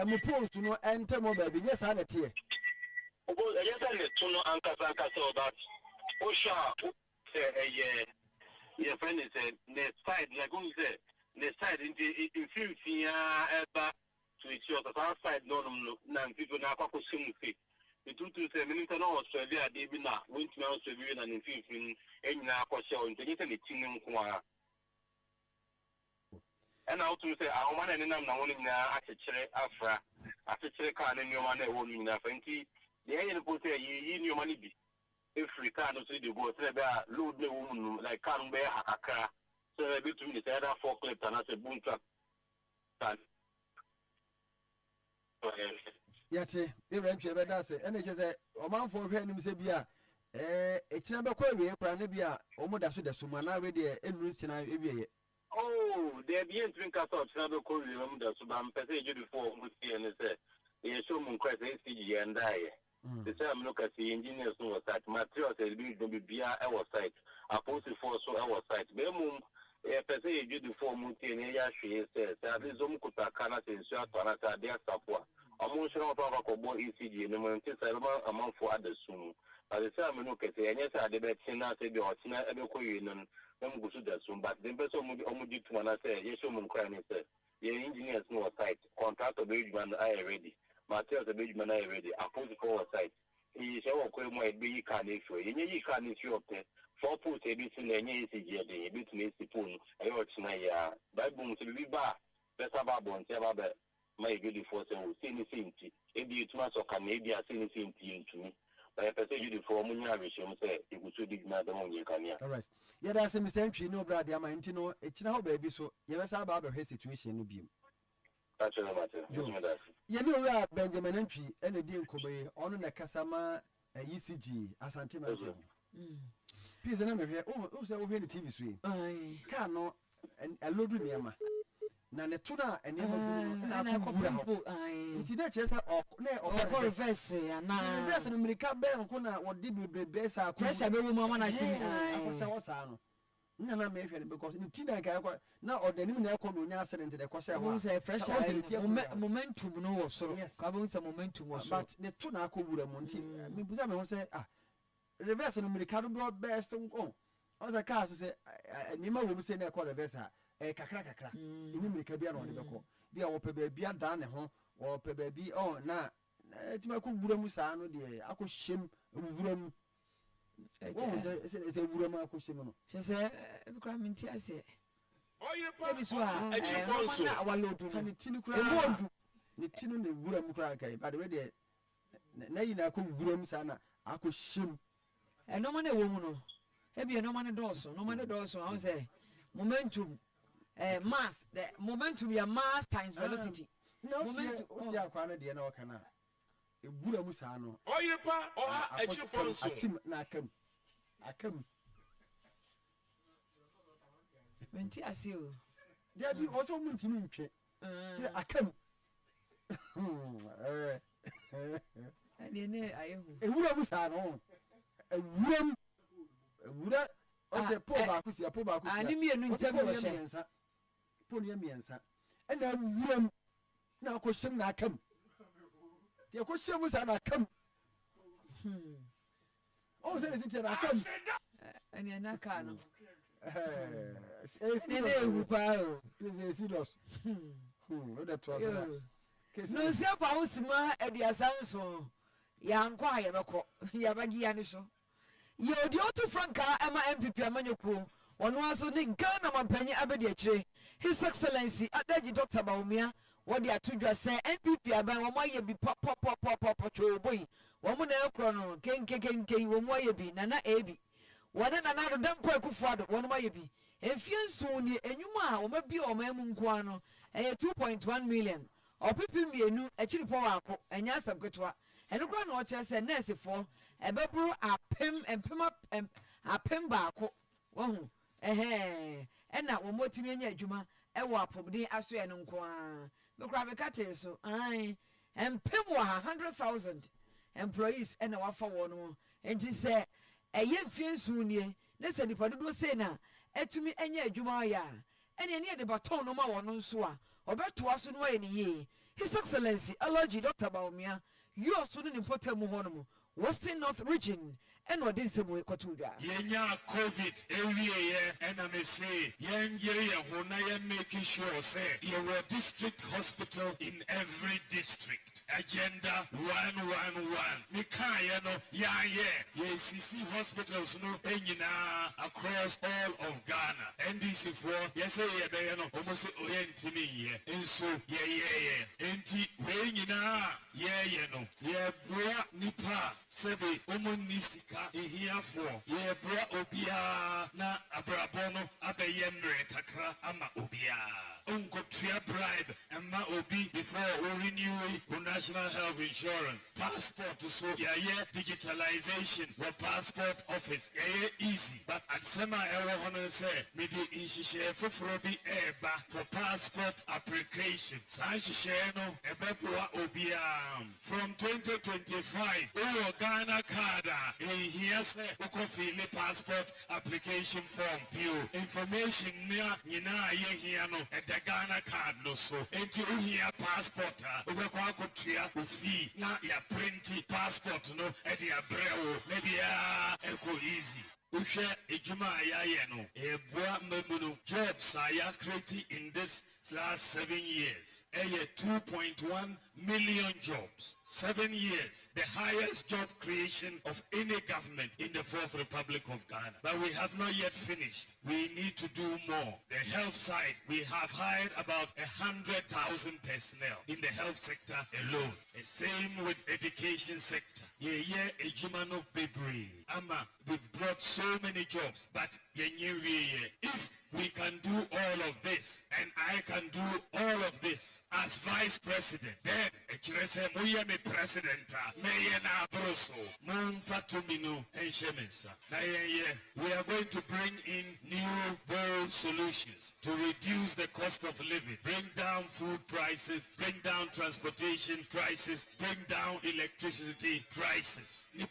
mo post no ntem o ba bi yes ha na tie obo ye say ne tuno anka so that o sha your friend said the side like who said the side in 15 ever to its your side no people na kwa kusimu fi the 227 minutes no Australia dey be na went to Australia na 15 enna kwa show nti say the tin nko and how to say I want na nam na woni na akekere afra akekere ka na nyoma na e wonu na fanti the yen po say yi nyoma ni bi every car no say they go say be load the woman like can be hakaka so between the other forklift and as a boom truck yate Ibrahim Chebe da say ene che say o manfo hwe anim se bia ekina be kwa wie kra ne bia o mo da so mana we de enru sina ebieye oh there be entering car so na be kwa wie mo da so ba mpese je before mo see ene say e show mo kwa say CG and die the same look at the engineers no site materials be do be our site opposed for so our site be mum per se you do for muti ne ya hwe say that is om kutaka na sensu atwana ta dia sapua omo shiro to ba ko bo ECG ne mo nti say ma amon for adasun but the same look at the enye say de be tina say be otina e be ko yi no mo gusu da sun but the person omo di tuma na say ye show mo kra ne say ye engineers no site contractor be man I ready materials the big man already opposed for site he say o ko mo e be ka na show ye yi ka na show te for put e be sin na nye ECG de e be to na sipon e o tina ya bible mo se bi ba better bible ntia ba be my good for say o say ni sinti e bi tuma so ka na e bi ase ni sinti ntumi but e say you for mo nya ahwehwe mo say e go so dig na da mo nye kania all right yeah that's Mr. Ntwi no brad ya man nti no e kina ho ba bi so ye be sa ba hwe situation no bi that's no matter ye ni ora Benjamin Ntwi ene di nkobe ono na kasama ECG asante ma je Piesie na mehwe o se wo hwe ni TV so yi ka no elodu niama na ne to na enema gu na akopumpo nti de che sa na reverse na reverse no mirika be nko na wodi bebrebe sa pressure be wo mama na tin akosa wo sa no na mehwe ne because nti na ka na odanim na ekọ no nya accident de kwose wo say pressure momentum no wo soro ka bo say momentum wo soro but ne to na akowura mu nti me buza me ho say reverse no mirika do best nko on say car so say enema wo mu say na ekọ reverse kakra enyi mirika bia na ode beko bi a wɔpɛ baabi ada ne ho wɔpɛ baabi na ɛtumi akɔ wura mu saa no deɛ akɔ hyɛm wura mu sɛ wura mu akɔ hyɛm no hyɛ sɛ kora menti aseɛ ebi so ne ti no koraa ne ti no ne wura mu koraa kae bade deɛ na yi na akɔ wura mu saa na akɔ hyɛm ɛnɔma no ɛwɔ mu no ebi ɛnɔma no dɔɔso ahụ sɛ momentum mass the momentum yɛ mass times velocity momentum o ti akwa no deɛ na wɔka na ebura mu saa no Oyerepa ɔha akyiri pɔn so atim na akam menti ase o deɛ bi ɔsɛ ɔmu ntimi ntwe akam ɛdeɛ ne ayɛ hu ewura mu saa no ewura ɔsɛ po baako si ani mienu ntɛm wɔ hyɛ po ne mmiɛnsa ɛna ewura mu na akɔ hyɛm na akam deɛ akɔ hyɛm saa na akam ɔwɔ sɛ ne si tiɛ na akam ɛne ɛna kaa no ɛne ne ewu paa o ɛsɛ serious ɔdɛ tɔ so no nsia pa ho sima aduasa nso yɛankɔ a yɛbɛgye ya ne so yɛ odi otu frankaa ɛma MPP amanyɔkuo ɔno aso ne Ghana mampanyi abɛdi akyire His Excellency Adaji Dr. Bawumia wɔde ato dwa sɛ MPP aban wɔn ayɛ bi pɔpɔpɔpɔpɔ twɛwɔbɔyi wɔn na ɛkorɔ no kenkenkenken wɔn ayɛ bi nana ebi wɔne nana do dankɔ akufoado wɔn ayɛ bi mfie nson nie enyuma a wɔn abi wɔn mu nkoa no ɛyɛ 2.1 million ɔpipi mmienu akyiri pɔ waako ɛnya asɛm ketewa ɛno koraa na ɔkyerɛ sɛ nɛɛsefoɔ ɛbɛboro apem baako wɔho ɛna wɔn mɔtumi anya adwuma ɛwɔ apɔmuden asoɛ no nko ara mekora meka tee so mpem wɔ 100,000 employees ɛna wafa wɔn no nti sɛ ɛyɛ mfie nson nie ne sɛ nipa dodoɔ sei na ɛtumi anya adwuma ayɛ a ɛne ɛne yɛde batɔn no ma wɔn nso a ɔbɛtoa so no ayɛ ne yie His Excellency Alhaji Dr. Bawumia yoo so no ne mpɔtam mu hɔ no mu Western North Region ɛna ɔde nsɛm kɔto dwa yɛnya COVID ɛwieyɛ ɛna me se yɛnyere yɛn ho na yɛmmaki sure sɛ yɛwɔ district hospital in every district agenda 111 mekaeɛ no yɛayɛ yɛsisi hospitals no nyinaa across all of Ghana NDC foɔ yɛsɛ yɛbɛyɛ no ɔmo sɛ ɔyɛ ntimi nyɛ nso yɛyɛyɛ enti wei nyinaa yɛyɛ no yɛboa nipa sɛbe ɔmo nni sika ehiafoɔ yɛboa obiara na abrabɔ no abɛyɛ mmerɛ kakra ama obiara unkotua bribe ɛma obi before we renew national health insurance passport so yɛyɛ digitalization wɔ passport office yɛyɛ easy but asɛm a ɛwɔ hɔ no sɛ mede nhyehyɛeɛ foforɔ bi ɛɛba for passport application saa nhyehyɛeɛ no ɛbɛboa obiara from 2025 wowɔ Ghana card a ɛhia sɛ wokɔfile passport application form bio information nea nyinaa yɛhia no ɛda Ghana card no so enti wohia passport a wobɛkɔ akɔtua ofii na yɛprenti passport no ɛde abrɛ wo na biara ɛkɔ easy wohwɛ edwuma a yɛayɛ no ɛboa mmamu no jobs a yɛakreti in this last 7 years 2.1 million jobs 7 years the highest job creation of any government in the Fourth Republic of Ghana but we have not yet finished we need to do more the health side we have hired about 100,000 personnel in the health sector alone the same with education sector ejuma no bebre ama we've brought so many jobs but if we can do all of this and I can do all of this as vice president then me president we are going to bring in new bold solutions to reduce the cost of living bring down food prices bring down transportation prices bring down electricity prices the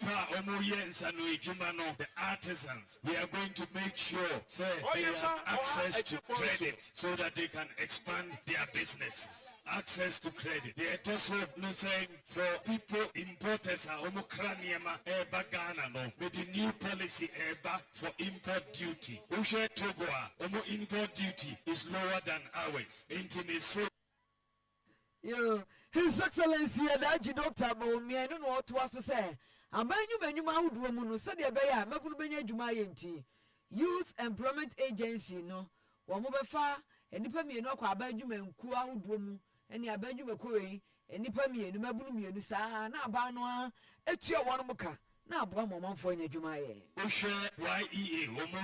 artisans we are going to make sure they have access to credit so that they can expand their businesses. Access to credit. They are also saying for people importers with the new policy for import duty. Ushe Togoa, import duty is lower than ours. Intimacy Yo, His Excellency Adaji Doctor Bawumia no no to us say. Abanyu awuduo mu no se de be ya mabunu benya adwuma yenti. Youth Employment Agency no wo mo befa enipa mienu akwa abanyu manku awuduo mu eni abanyu makowe enipa mienu mabunu mienu saa na aba no etua won mo ka na aboa momanfo nya adwuma ye. Ohwe YEA omo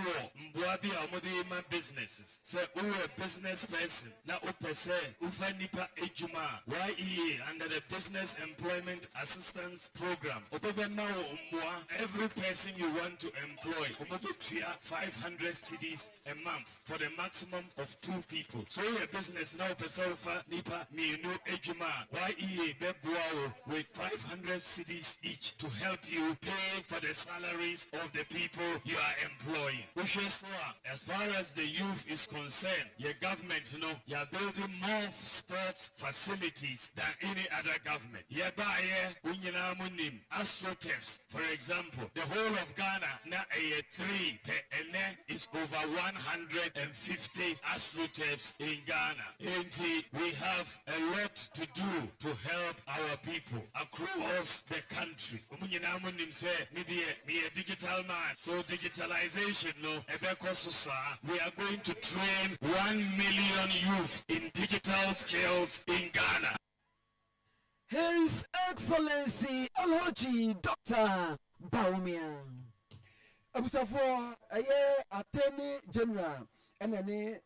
mboa bi a omo dey man businesses. Say a business person na opese ufa nipa adwuma. YEA under the Business Employment Assistance Program. Obebe na mboa every person you want to employ. Omo betua 500 cedis a month for the maximum of 2 people. So a business now opese ufa nipa mienu adwuma. YEA be boa with 500 cedis each to help you pay for the salaries of the people you are employing. Which is for, as far as the youth is concerned, your government, you are building more sports facilities than any other government. AstroTurfs, for example, the whole of Ghana, now a 3 per ene is over 150 AstroTurfs in Ghana. And we have a lot to do to help our people across the country. Me a digital man, so digitalization we are going to train 1 million youth in digital skills in Ghana. His Excellency Alhaji Dr. Bawumia Abusafo Attorney General and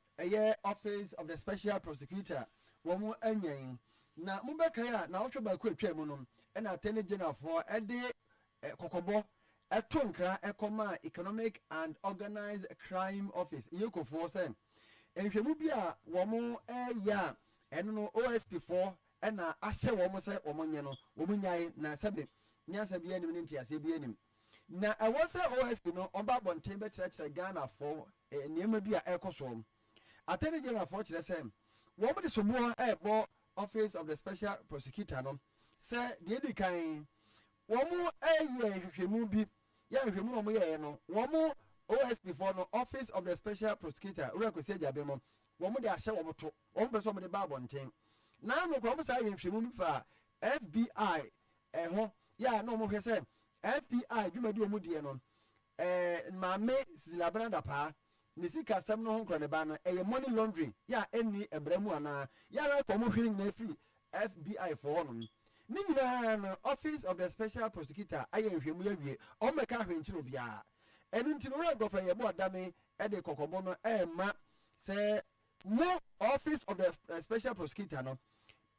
Office of the Special Prosecutor womu anyan na mubekaya na otwe ba ku atwa mu no na Attorney General for kokobo etonkra ekoma Economic and Organized Crime Office yekofo say enhwemu bia womo ya eno no OSP4 na ahye womo say womo nye no womo nyai na sabe nyansa bia nim ne ntiase bia nim na ewo say OSP no omba bonten be kire Ghana for niema bia ekoso Attorney General for kire say womo de somo ebo Office of the Special Prosecutor no say de dikan womo hwehwemu bi ya hwehwemu no mo ye no womo OSP4 no Office of the Special Prosecutor ura kwesi ajabe mo womo de ahye womo to womo be so mo de ba bonten na no kwa mo sa ye hwehwemu bi fa FBI ho ya no mo hwe se FBI dwumadi womo die no maame silabana pa ne sika sam no ho nkro ne ba no money laundering ya eni ebramu ana ya na kwa mo hwiri na free FBI for no Nina Office of the Special Prosecutor ayehwemu yawie o meka hwenchiro bia enu ntino we go for yebo adame e de kokobo no ma se mo Office of the Special Prosecutor no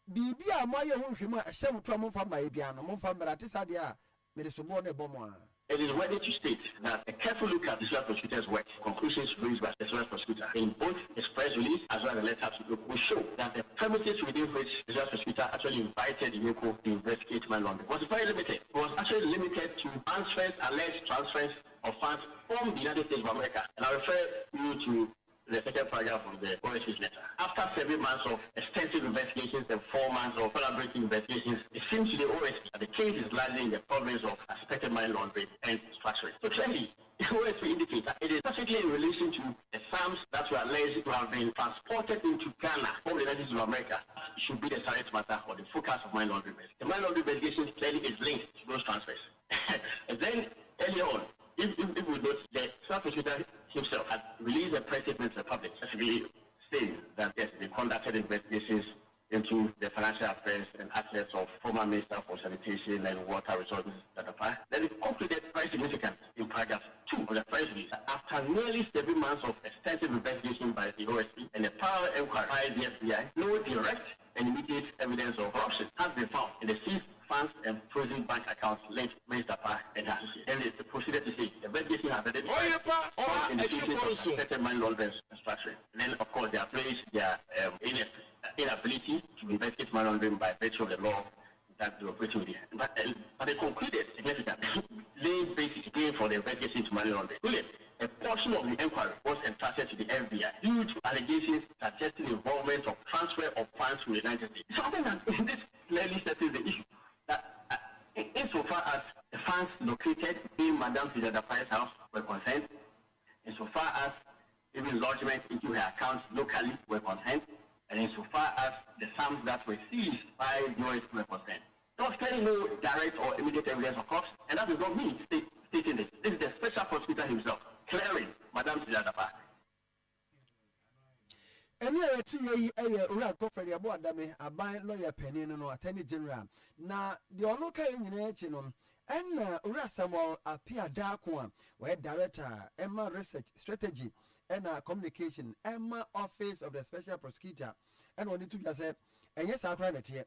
bibia mo ayehwu hwemu a hyem to mo fa mai bia no mo fa mberate sade a me de sobo no ebomo a. It is worthy to state that a careful look at the special prosecutor's work, conclusions raised by the special prosecutor in both his press release as well as the letter to Yoko will show that the premises within which the special prosecutor actually invited Yoko to investigate money laundering was very limited. It was actually limited to transfers, alleged transfers of funds from the United States of America. And I refer you to the second paragraph of the OSP's letter. After 7 months of extensive investigations and 4 months of collaborating investigations, it seems to the OSP that the case is largely in the province of suspected money laundering and structuring. So clearly, the OSP indicates that it is specifically in relation to the sums that were alleged to have been transported into Ghana from the United States of America should be the subject matter or the focus of money laundering. The money laundering investigation clearly is linked to those transfers. And then earlier on, if we note, the prosecutor himself had released a press statement to the public, actually saying that yes, they conducted investigations into the financial affairs and assets of former Minister for Sanitation and Water Resources, Then it concluded very significant in paragraph 2 of the press release that after nearly 7 months of extensive investigation by the OSP and a parallel inquiry by the FBI, no direct and immediate evidence of corruption has been found in the seized funds and frozen bank accounts linked to Minister Pa and her associates. And it proceeded to say the investigation has identified indications of suspected money laundering and structuring. Then, of course, they have placed their inability to investigate money laundering by virtue of the law that they were operating with it. But they concluded significantly, laying basis again for the investigation into money laundering. Really, a portion of the inquiry was entrusted to the FBI due to allegations suggesting involvement of transfer of funds to the United States. Something that this clearly settles the issue. Insofar as the funds located in Madame Tijadapa's house were concerned, insofar as even lodgement into her accounts locally were concerned, And insofar as the sums that were seized by the OSP were concerned, there was clearly no direct or immediate evidence of corruption, and that is not me stating this. This is the special prosecutor himself, clearing Madame Siladapa. Any ura Godfrey Abu Adame, a by lawyer penny no attorney general. Na the onoka in and ura Samuel appear dark one, where director Emma Research Strategy and Communication, Emma Office of the Special Prosecutor, and only to just say, and yes, I cried it here.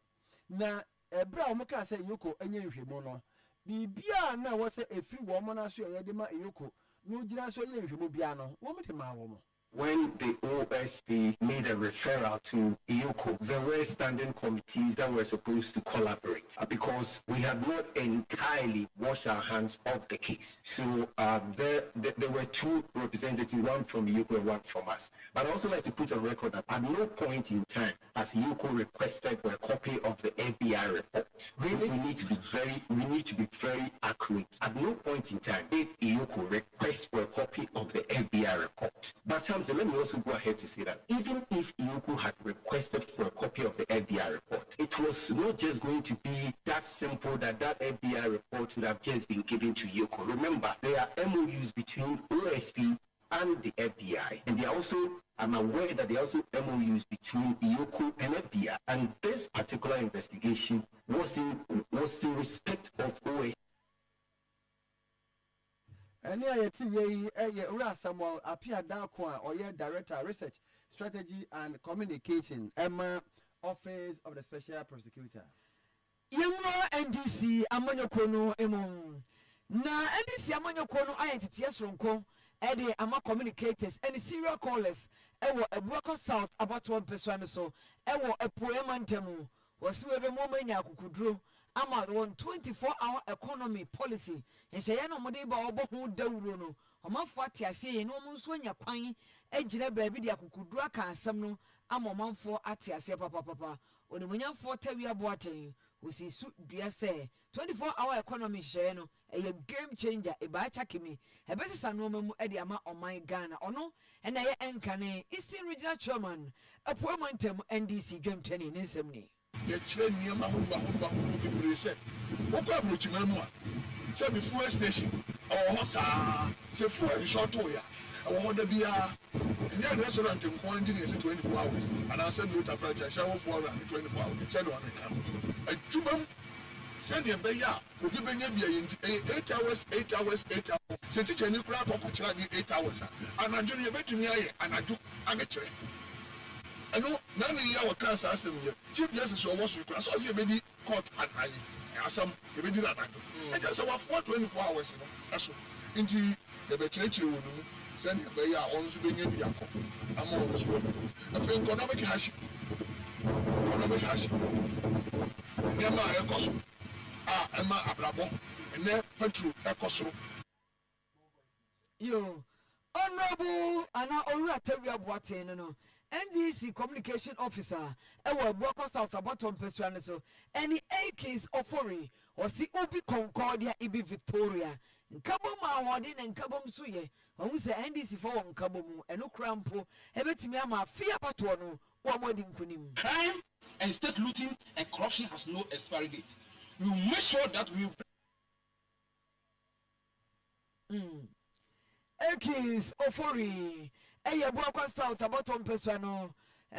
Na a brown moka say Yoko and Yenhimono. Bibia na was a free woman as you Yadima Yoko, no Jiraso Yenhimobiano, woman to my woman. When the OSP made a referral to IOCO, there were standing committees that were supposed to collaborate because we had not entirely washed our hands of the case. So there were two representatives, one from IOCO and one from us. But I also like to put on record that at no point in time has IOCO requested for a copy of the FBI report. Really, we need to be very accurate. At no point in time did IOCO request for a copy of the FBI report. But let me also go ahead to say that even if IOCO had requested for a copy of the FBI report, it was not just going to be that simple that FBI report would have just been given to IOCO. Remember, there are MOUs between OSP and the FBI, and they are also, I'm aware that there are also MOUs between IOCO and FBI, and this particular investigation was in respect of OSP. Any ura Samuel appear Dakwa or your director research strategy and communication Emma Office of the Special Prosecutor. Yemwa NDC amanyokono emon. Na NDC amanyokono identity asronko ede ama communicators and serial callers ewo ebuako south about one person so ewo epoema ntemu wasiwebe momenya akukudro ama on 24-hour economy policy enhye na omode ba obohu dawuro no omafo atiase ye no munso anya kwan ejire baabi dia akukudro aka asem no ama omafo atiase papa onimunyafo tawi aboaten osisu dua se 24-hour economy hye no eye game changer e ba chakimi ebesisa no mamu ede ama oman Ghana ono ena ye enkane Eastern Regional Chairman apoemantem NDC dwemtani nsem ni the train near Mahmoud said, what come with Chimanua? Say before station, or Hossa, say for a short toya, I want to be a restaurant in quarantine is 24 hours, and I said, with a franchise, shower for 24 hours, said on the camp. A Jubam send your Baya, who give me 8 hours. Say, teacher, you crap or 8 hours, and I'm doing a bit to me, and I do amateur. I know none of our cancer Chief Justice was required. So, baby court and I some baby that I just about 24 hours. That's into the betray would send a bay on to being a Yako. I'm always working. I think economic hash. Never a cost. Emma Abrabo, and then Petru Ecoso. Yo, honorable Anna Ora Tavia Boatin, no. NDC communication officer ewo Boko South Abaton Pesuane so any case Ofori or si Obi Concordia ibi Victoria nkabom awarding and nkabom suye who say NDC for nkabom eno krampo ebetimi ama fear pato no wo modin kunim. Crime and state looting and corruption has no expiry date. We will make sure that we case Ofori Boko South about one person,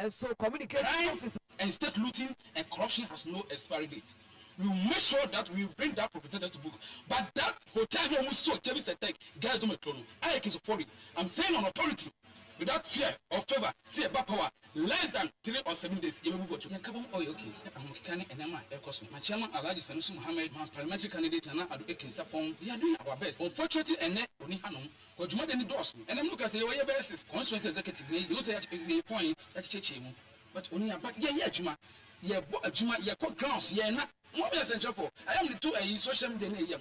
so communication officer and state looting and corruption has no expiry date. We will make sure that we bring that perpetrators to book. But that hotel almost so Javis attack guys don't make I can support it. I'm saying on authority without fear or favor. See about power less than 3 or 7 days. You will go to Yakabam. Oh, okay. I'm Kani and Emma Elkoso. My chairman Alaji Sanusi Muhammad, my parliamentary candidate, and I do Ekin Sapon. We are doing our best. Unfortunately, and net only Hanum. What you want any doors? And I'm looking at the way your best is constituency executive. You say a point that's changing. But only about Juma. Juma, grounds. Not more essential for. I am the two social media.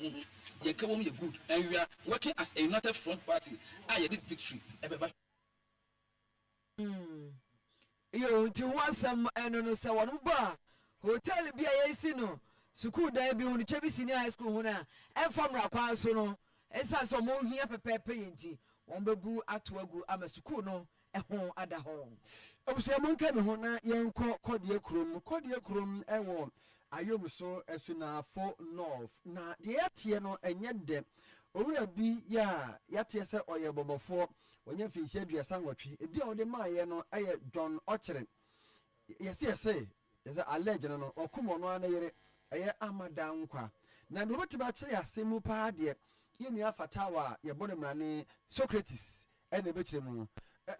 You're good. And we are working as a united front party. I did victory. Everybody. Yo, to want some and no so one bar. Hotel be a sino. Suku da bi on chebi senior high school hona. And from Rapa so no. Esa so mo hia pepe painti. On bebu atwagu ama suku no. Ehon ada hon. Obusia monka me ho na yenko kodie krom ewo ayom so esunafo north na de yatie no enye de owura bi ya yatie se oyebomofo onye finhye aduasa nwotwe edi a ode maaye no eye John Ochire yesi allege no okumo no ana yere eye amadan nkwa na do betiba kire asemu pa de yenu afatawa ye bone mrane Socrates ene bekire mu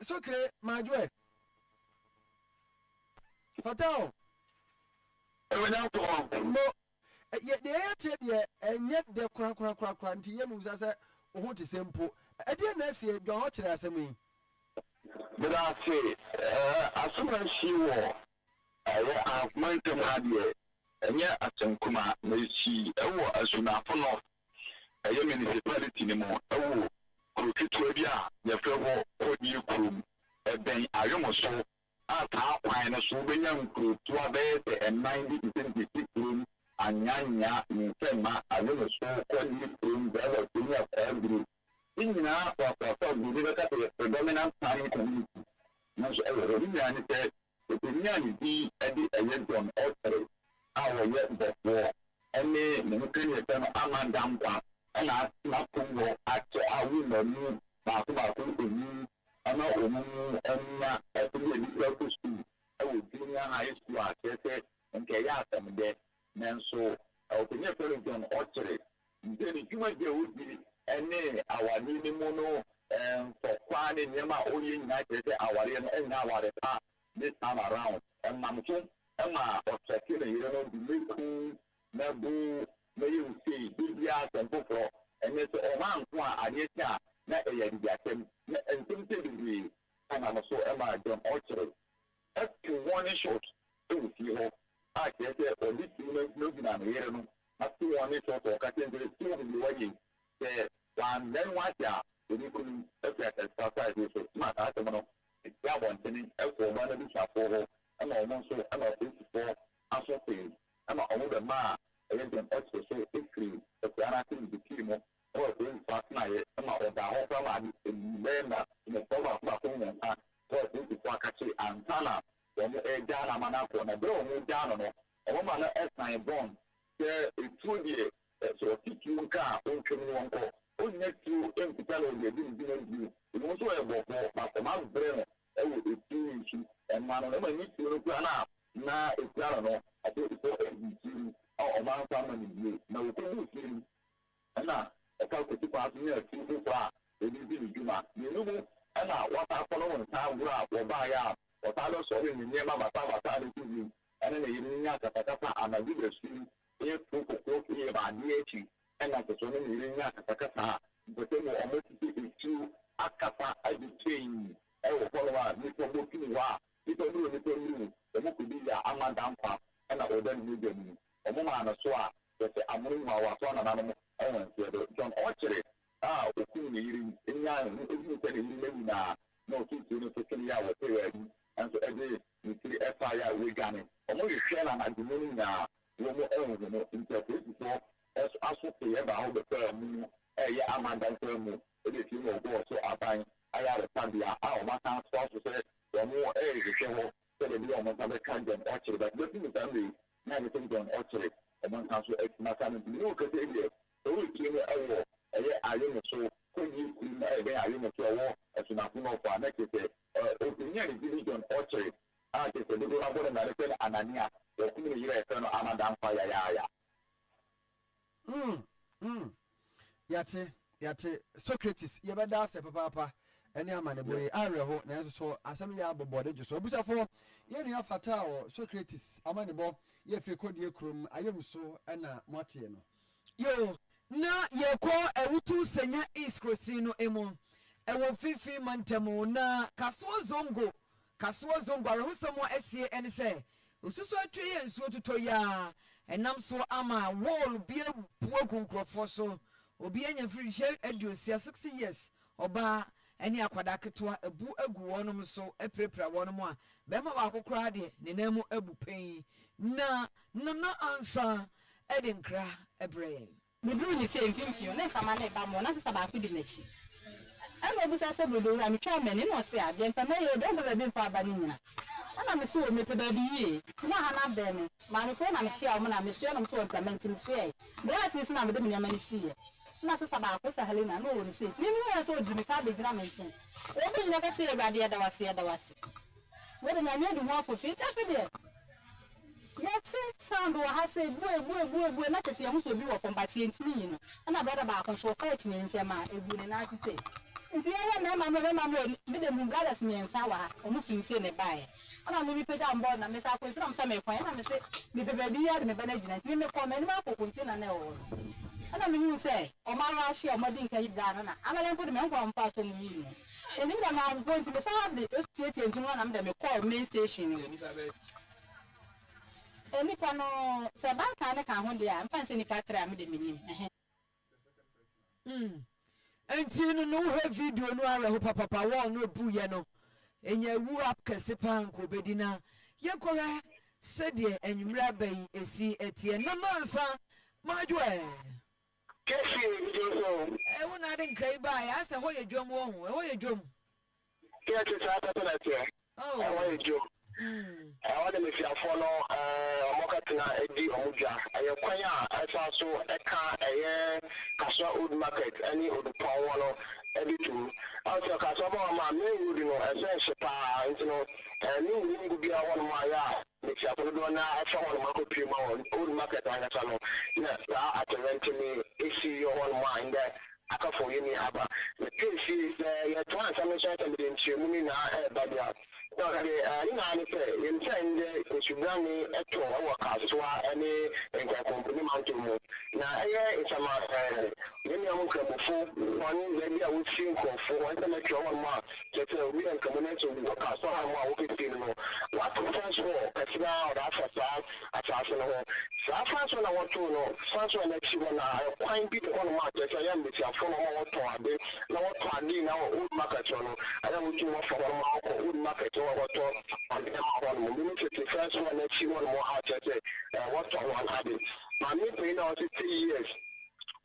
Socrates majwe Fatao mo ye de yatie de enye de kura nti yenu sase oho te sempo ede na sie John Ochire asemu yi but I say as soon as she were I've mentioned idea and yet at some kuma she as soon as for not a municipality anymore Crocetobia the favor or you crew then I almost saw at our pine so when young crew to a bed and 90% room and Yanya in Tema I almost saw one room there was every in now the predominant planning community. Most every said the community at the Electoral our yet before any military Amandampa and I not to actually I will not know Baku and not woman and every local school. I will junior high school access and Kayakam there. And so I will never John Orchard. Then you might would be any our minimum for finding Yama only United our and our this time around. And Mamson, Emma, or Sakina, you know, the Nabu, may you see, Bibia, and Bufo, and it's a man who are Adieta, not a Yadiatem, and something and I'm so Emma John Orchard. That's one short, to see her. I guess, or this woman looking at me, I still want it for cutting the two of the wedding. And then what ya, the new exercise is smart at the moment. It's that one thing, for one of the shop for I'm almost so I'm not 54, I'm so paid. I'm not older ma, I am also so quickly, but I think the team or doing fast night, I'm not the whole family in Lena in the form of my phone and so I think it's Wakachi and Tana, when you are down a manako and a bro move down on it. A woman as my bone, there is 2 years, so teach you car, don't you want to. Only next to empty talent, they didn't do it. Also, a book, but the man's brain, it will be and man, I need to plan out. Now, it's not enough. I think it's all a man family. Now, we can see. And now, a couple of parts near 2 far, they didn't do it. You know, and now, what I follow on town, grab or buy out, or Talo saw him in near my father, and then the evening at Patapa and a video stream, here, 2 o'clock here by DH. And like the woman in Yakata, but then we're almost to Akata as the train. I will follow our little looking wa, little new, the Mukudia, Amadampa, and I will then do them. A woman and a swat, that I'm moving our son and animal, John Orchard. The king in Yan, no 2 hours period, and so every FIR we got it. Only share and at the morning now, we will own interpret before. As also pay about the firm, Amanda firm, if you know, so I find I had a family, our man also said, the more age, so the woman have a kind of orchard, but looking at family, never think on orchard, and one council ex Macan, look at the so we came over, I am so, could you clean I am a war, as an afternoon for next day, opinion division orchard, I just a little about American Anania, the community, Amanda Fire. Yate Socrates yebeda se papa ene amane boy areho na so asem ya bobode so busafo ye nua fata o Socrates amane bo ye firi kodie krom ayem so na mote no yo na ye ko ewutu senya East Crossing no emu ewo fifi mantemu na kaso zongo arohusomo asie ene se osusu atwe ye nsuo tuto ya enam so ama wall bia buo kunkrofo so obi anya free share aduosia 60 years oba eni akwada ketoa ebu agu wonom so eprepra wonom a bema ba akokora de ne namu abu pen na ansa edinkra ebre me do ni say mfimfio na fama na ba mo na sesa ba ku di nachi I'm a business of the I'm charming, no, say, I didn't familiar, don't have been for Banina. And I'm so me for baby. It's not an abdomen. My friend, I'm a chairman, I'm sure I'm to implement in sway. Grass is not the minimum see. Master Sabah, Helena, no one says. Maybe I saw Jimmy Cabby mention. Open never say about the other was. What an I made one for fit after there. Yet, sound or has said, boy, not as young to do from by Saint Mean. And I brought about control coaching in Tema, if you didn't say. And the other man, made them gathers me and sour, or moving sin a buy. And I'm maybe put down board and Miss Apple from some point. And I say, maybe baby had me management, we may come any more for contain all. And I mean, you say, or my rashi or Modin can you down, and I'm going to put them on part of me. And if I'm going to the Saturday, state and one of them call main station. And if I know Sabaka, I can't I'm fancying if I try me the minimum. And you know her video, no, I hope Papa won't no buyano. And you woo up Cassipan, Cobedina. Yakora said ye, and you rabbi, a sea at the end. No, sir, my joy. I will not increase by. I said, what you drum won't, what you drum. Yes, it's happening. Oh, I want you. I want to follow Mokatina Eddie Omuja. I acquire as also a car, a Casa Old Market, any of the power Eddie too. Also, Casaba, my main would know, as a shapa, you know, and you would be one of my if you have done now, I found Marco Puma on Old Market and a salon. Yes, I can rent me if you want mine there. I can for you, the case is, you're trying to say something in Chimney now, but you know, I say, in saying the Sugami, Electoral, any company mountain. Now, it's a matter, one, maybe I would think of for one Electoral mark, that we are community will work out, so I'm working. What the first war, that's now that's a assassin. So I first one I want to know, first one next one, I find people on mark, that I am with your phone or to a day, now what I did now, old market, I don't want to work for one old market. On the first one, next one more out what one added. My new pay now 60 years.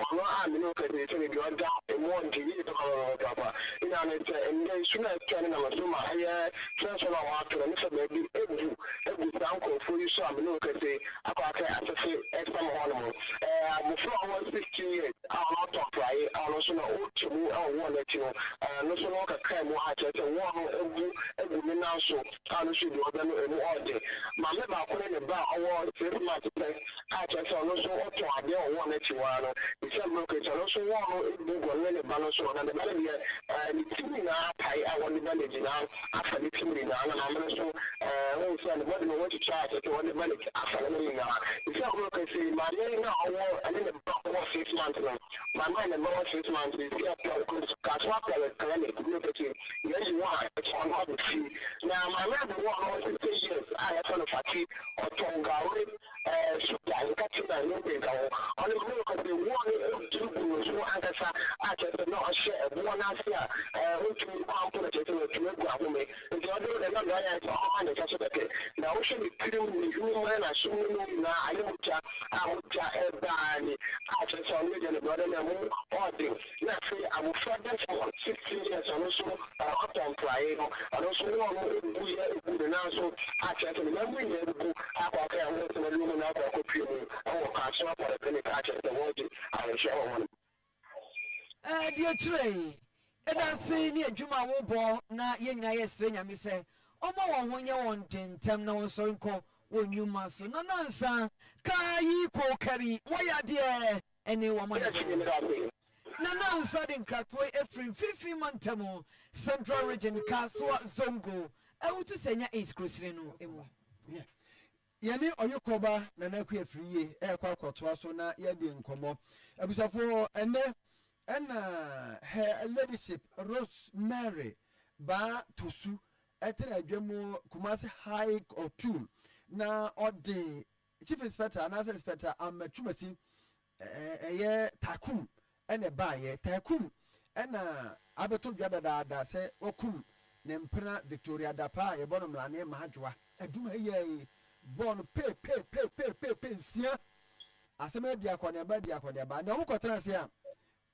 I'm not going to say you are down and want to eat Papa. In and then soon as turning on my transfer to Mr. Baby, every uncle for you, so I'm not going to say, I can't say extra animal. Before I was 50 years, I'll not talk right. I'll also know to move on one that you know, no so long a crime watch at a one every minute so I'll should do them all day. My member put in about our 3 months to play. I just also want to have your one that you want. Some locations also want to do a balance on the Malavia and it's I want the manage now after the team now and I'm also the body want to charge it on the money after the meeting now. It's not look say my name now and then about 6 months now. My mind about 6 months is because clinic look at you. Yes, you want it's on how to see. Now my member want to say yes, I have on a fatigue or Tonga so I catching a little bit on the look of the one so I just not share one answer which we put it to me. The other than that, I just okay. Now we should be pretty human as soon as I just already and brother all things. Let's say I will further for 16 years and also up on Friday and also want to do now so I just remember you have a work in the room and I will catch up for the clinic I just wanted I share one. Dear Trey, and I say near Juma Wobo, not young I say, me say, oh, more when you want in Temno so called when you must no answer. Kai ko carry, why are dear any woman? No answer in Cratway every 15 months Central Region Casua Zongo. I want to say, is Christiano. Yɛne Oyerepa na na kua free ɛkɔ akɔtoa so na yɛde nkɔmɔ abusafo ɛnɛ ɛna her ladyship Rosemary ba tosu ɛtena adwamu Kumasi High or 2 na ɔde chief inspector and assistant inspector amatumasi ɛyɛ takum ɛna baayɛ takum ɛna abeto dwadadaada sɛ okum ne mpena Victoria Dapa yɛbɔ no mrane mahadwa aduma yɛ born pay nsia asema diakonia ba na omo kwotena se a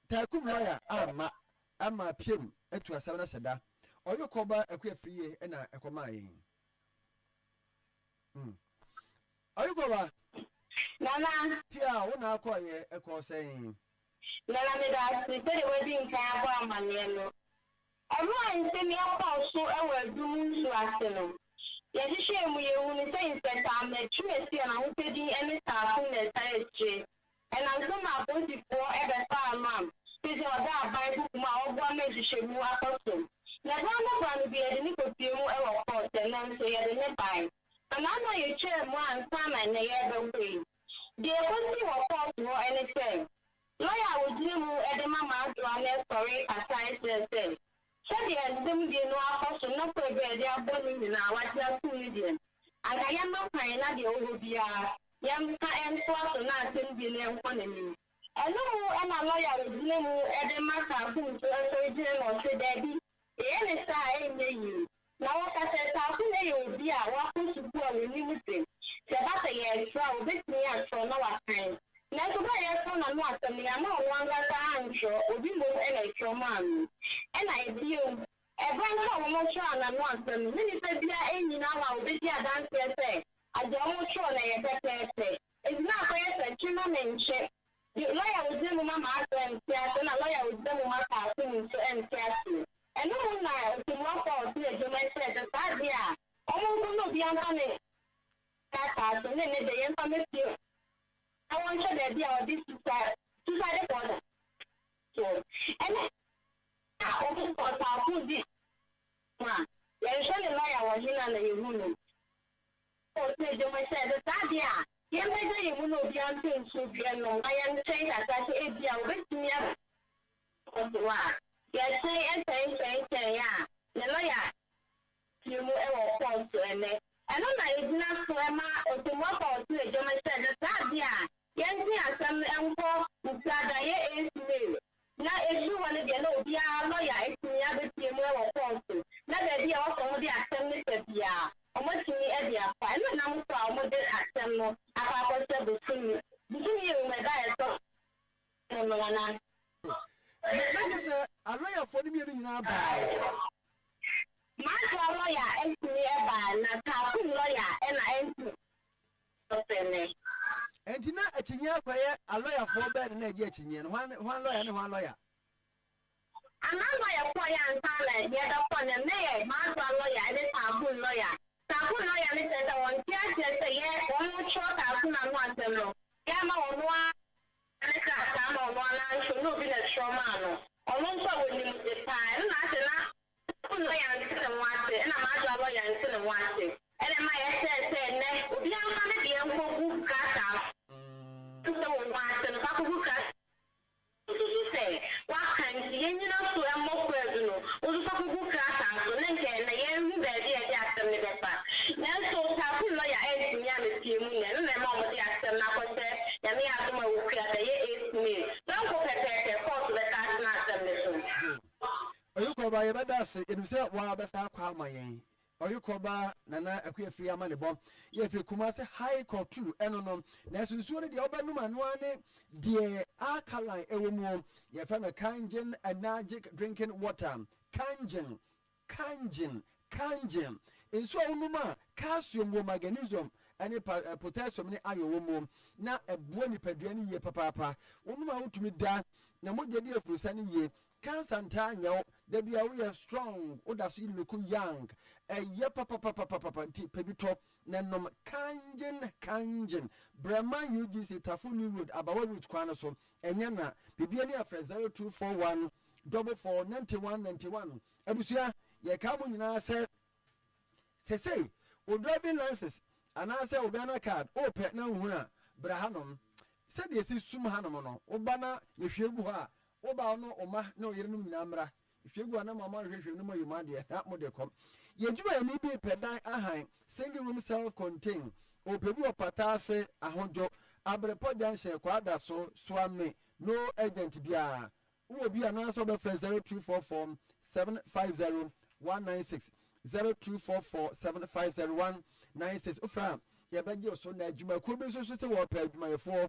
takum lawyer ama ama piem etu asam na seda oyo koba ekwe friye na ekoma yin oyo koba Nana pia wona akoye eko sen Nana me da si pe de wedding kan abo amane no Everyone say me about so ewe dum nsu ase no ye hihye mu ye hu ni say inspector me tue si na ho pedi ene staff na sai eche and I'm so my body for ebe fa mam say oda bible ma ogwa me hihye mu akoso na gba mo plan bi e ni ko tie mu ewe court na nso ye de ne bai and I know you chair mu ansa na ne ye be we the only report for anything lawyer would do e mama do an story aside say so the them dey no akoso no problem dey aboni na watia comedian and I am not fine na the obia yam ka enforce na atem bi le nko na mi eno e na lawyer would do e maka fun so dey no say dey e ne sa enye yi na waka say ta fun e obi a wa fun su bu a ni mutin se ba say e try obetini a so na wa kan na so ba ye so na no atem ya ma wanga ta anjo obi mo e na trauma mi e na e bi o e ba na wo mo try na no atem ni se bia enyi na wa obedi adanse se ajo mo try na ye pepe e na ko ye se chima menche lawyer would do mama and na lawyer would do mama ka fun so and and no na to work for the myself the bad dia omo no bi anka ka so ne de yen fa me I want to be on this suicide border. So, and I open for our food this one. There is only lawyer was in on the room. So, say, you might say, the Sadia, you may say, you will be on things to be alone. I am saying that I say, if you are with me, of the one. Yes, say, yeah. The lawyer, you will ever fall to an end. And on my business, or to work out to a German said, the Sadia. Yanzi asam enko usada ye esme na eju wale de no bia lawyer esme ya be tie mu e wo court na de bia wo so de asam ne bia omo timi e dia fa no na mo so omo de asam no apa ko se be timi bikini e me da e so no na na se a lawyer for me nyina ba ma lawyer esme e ba na ka lawyer e na esme opene enti na achinya kwaye a lawyer for bed na eji achinya no one lawyer ne one lawyer ana lawyer for ya ntala ye da for na me ma lawyer ne tabu lawyer ne say that one say ye one short tabu na no antelo ya ma ono a ne ka ma ono na so no bi na trauma no ono nso we ni the time na say na lawyer ne say one na ma lawyer ne say one and my say ne obi an ma ne de enko ka ta so one and ka ku say what can you know to a more no o so ku ka ta so ne ke na ye hu be de e atem ne be pa na so ta ku lawyer e ti ya me ti mu ne na ma mo de atem na ko se ya me ya to ma wu kra da ye 8 mil don ko pe court le ka na atem ne so oyuko ba ye beda se enim se wa be sa kwa amayen oyukoba nana akua free ama ne bom ye fi kuma se high court tu eno no na sunsuo ne de obanum anoa ne de alkaline ewomu ye fa na kangen anagic drinking water kangen enso onuma calcium wo magnesium ane potassium ne ayo wo na ebuo nipadua ne ye papapa onuma wotumi da na mogye de afrusa ne ye cancer nta nyawo da bia we strong oda so look young ye papa ti pebito na nom kangen brahma UGC Tafuni Road Abawa Road kwana so enya na bibia ni afre 0241 449191 abusua ye ka mo nyina se o driving license anase o bana card o pe na huna brahanom se de si sum hanom no o bana ye hwegu ha o ba no o ma na o yere no nyina mra hwegu na mama hwehwe no ma yuma de na mo de kom ye juba ni bi pedan ahan single room self contained o pebi o patase ahojo abrepo junction kwada so swame no agent bia wo bia na so be 0244 750 196 0244 750 196 ofra ye beje so na adwuma ko bi so se wo pa adwuma ye fo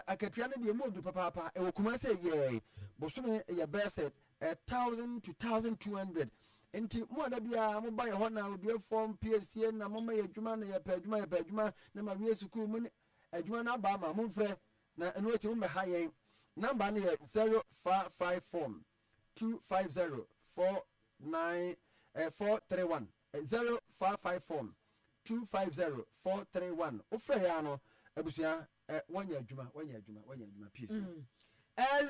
akatua ne de modu papa e wo kuma se ye bosome ye be set 1,000 to 1,200. Enti mo da bia mo ba ye ho na Oduefour Piesie na mo ma ye adwuma na ye pa adwuma na ma wie sukuu mu adwuma na ba ma mo mfrɛ na eno eti mo ha yen number na ye 0554 250 431 0554 250 431 ofre ya no abusua wanya adwuma peace.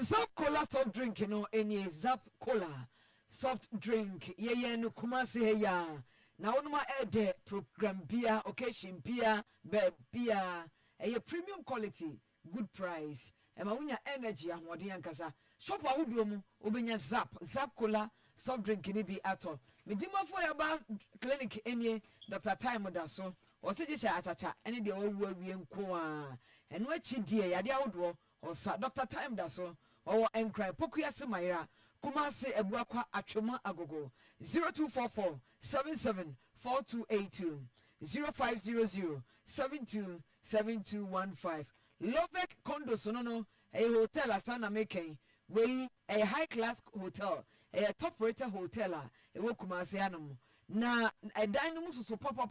Zap cola soft drink any Zap cola soft drink ye no Kumasi heya na wonuma ede program bia occasion bia bia a premium quality good price e ma wunya energy ahode yankasa shop ahodo mu obenya Zap cola soft drink ni bi ato medimafo ya ba clinic enie Dr. Time da so o se je achacha ene de wawu awie nko a eno achi die yade ahodo osa Dr. Time da so owo enkrai pokuyase mayra Kumasi ebuakwa atwema agogo 0244 774282 0500 727215 Lovek Condo Sonono a hotel asana making we a high class hotel a top rated hotel a Kumasi anum na a dining so papa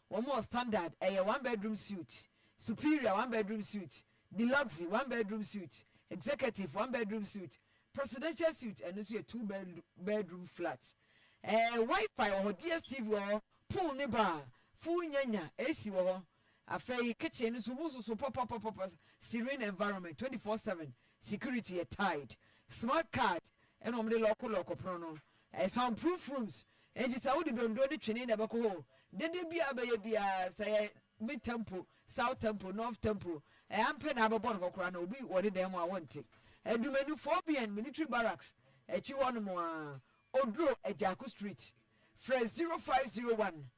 one more standard a 1-bedroom suite superior 1-bedroom suite deluxe 1-bedroom suite executive 1-bedroom suite presidential suite and also a 2-bedroom flat Wi-Fi or DSTV or pool ne bar full nyanya AC or afei kitchen so papa serene environment 24/7 security a tied smart card and on the local prono soundproof rooms and it's how the don't do the training never go then they be a say mid tempo south tempo north tempo I'm pen ababon kokra no bi what them I want it Edumenu 4BN military barracks Echiwanumwa Odro Ejako Street Fresh 0501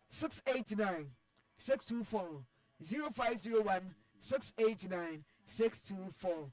689 624 0501 689 624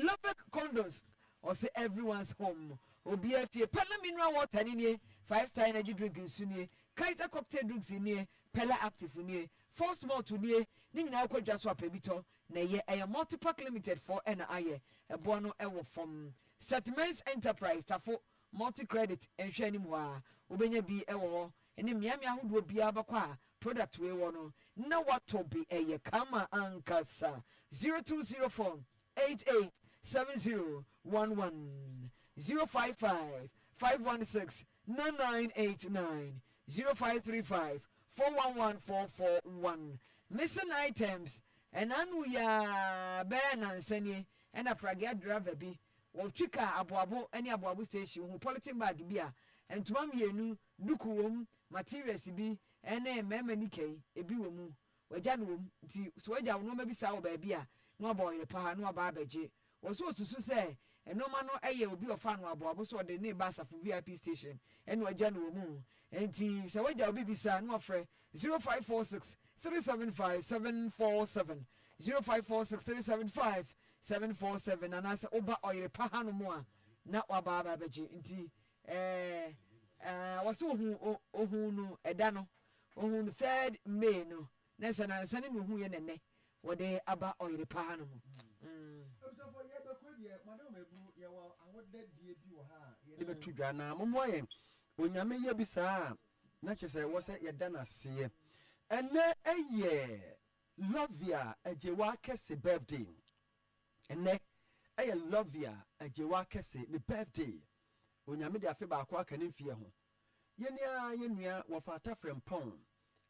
Lubbock Condos or say everyone's home Obiafie Pella mineral water in 5-star energy drink in Sunye Kaita cocktail drinks in here Pella active in here First more to near Nina ko just swap ebito na ye a multi-pack limited for an aye a bono ewo from Settlements Enterprise tafo multi-credit and shani mwa ubenya bi ewo ene miami ahudo bi abakwa product we wono na wato bi eye kama ankasa 0204 887011 055 516 9989 0535 411441 missing items and we are ben and seni and a pragia driver be well chika abuabo any abuabo station who politic bad bia and to mam yenu duku materials be and a memanike a bi womu wajanum ti so waja no ma bi sa wo ba bia no Oyerepa no ababeje was so say and no man no eye obi ofa no abuabo so de ne basa for VIP station and wajanum mu enti so waja obi bi sa no ofre 0546 375 747 0546 375 747 and as oba Oyerepa hanu mo a na waba ababeje nti waso ohun no eda no ohun 3rd May no na sana no hu ye nene wode aba Oyerepa hanu mo so ye be ko die madam ebu ye wa awode die bi wo ha ye be tudwa na momo ye onyame ye bi saa na chese wo se ye da na se ene eye Lovia ejewa kese birthday ene eye Lovia ejewa kese ni birthday onyame de afi ba akwa kane mfie ho yenua wo fa atafrem pon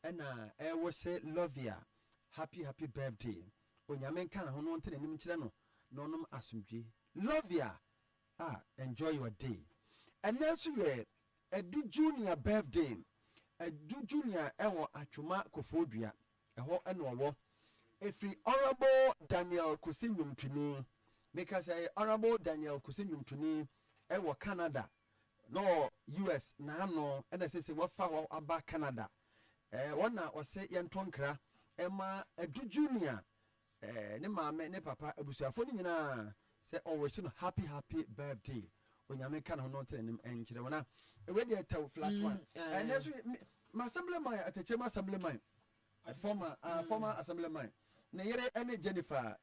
ena wo se Lovia happy birthday onyame nka ho no ntene nim kire no nonom asomdwe Lovia enjoy your day ene so ye Edu Junior birthday Edu Junior ewo atwuma kofodua eho eno efri Honorable Daniel Kusinyumtuni because Honorable Daniel Kusinyumtuni ewo Canada no US na no ena sese wafa aba Canada wona wose yentonkra ema Edu Junior ne maame ne papa abusuafo ni nyina se always no happy birthday onyame kan ho no trenim enkire wona we dey tell flash one and next my assemblyman atachem assemblyman former assemblyman na yere ene Jennifer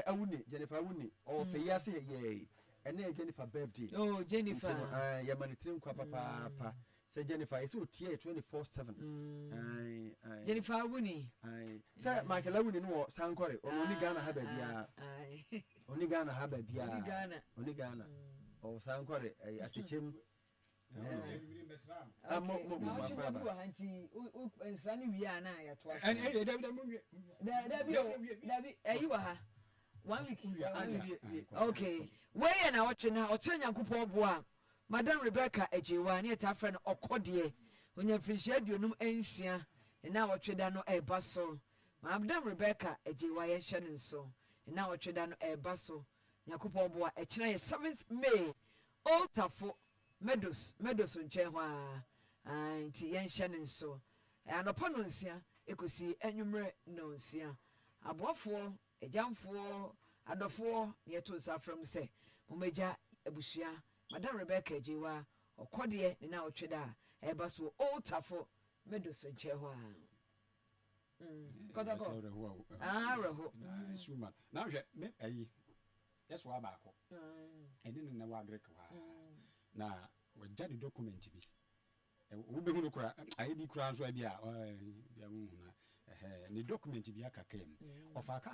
awuni o fe yase ye ene Jennifer birthday Jennifer ya manitrim kwa papa say Jennifer is tie 24/7 Jennifer wuni say Michael wuni no sankore oni Ghana ha ba bia oni Ghana ha ba bia oni Ghana o sankore atechem okay where na watching na Nyankopon boa Madam Rebecca Ejewa ne ta friend okodie onya frihia aduonum ensia na watcheda no eba so Madam Rebecca Ejewa ye hye ne so na watcheda no eba so Nyankopon boa e kire 7th May Otafo Meadows nche hwa anti yen hye ne so anopa no nsia ekosi enwumre no nsia aboafo ejamfo adofo ne to safram se momeja abusua Madam Rebecca Ejewa okodie ne na otweda eba so Otafo Meadows nche hwa kodako reho suma na hwe me ayi yeso abako ene ne na wa agrek wa na wagya de document bi wo be hunu kura ayi bi kura nso abi a ya hu na ne document bi aka kam of aka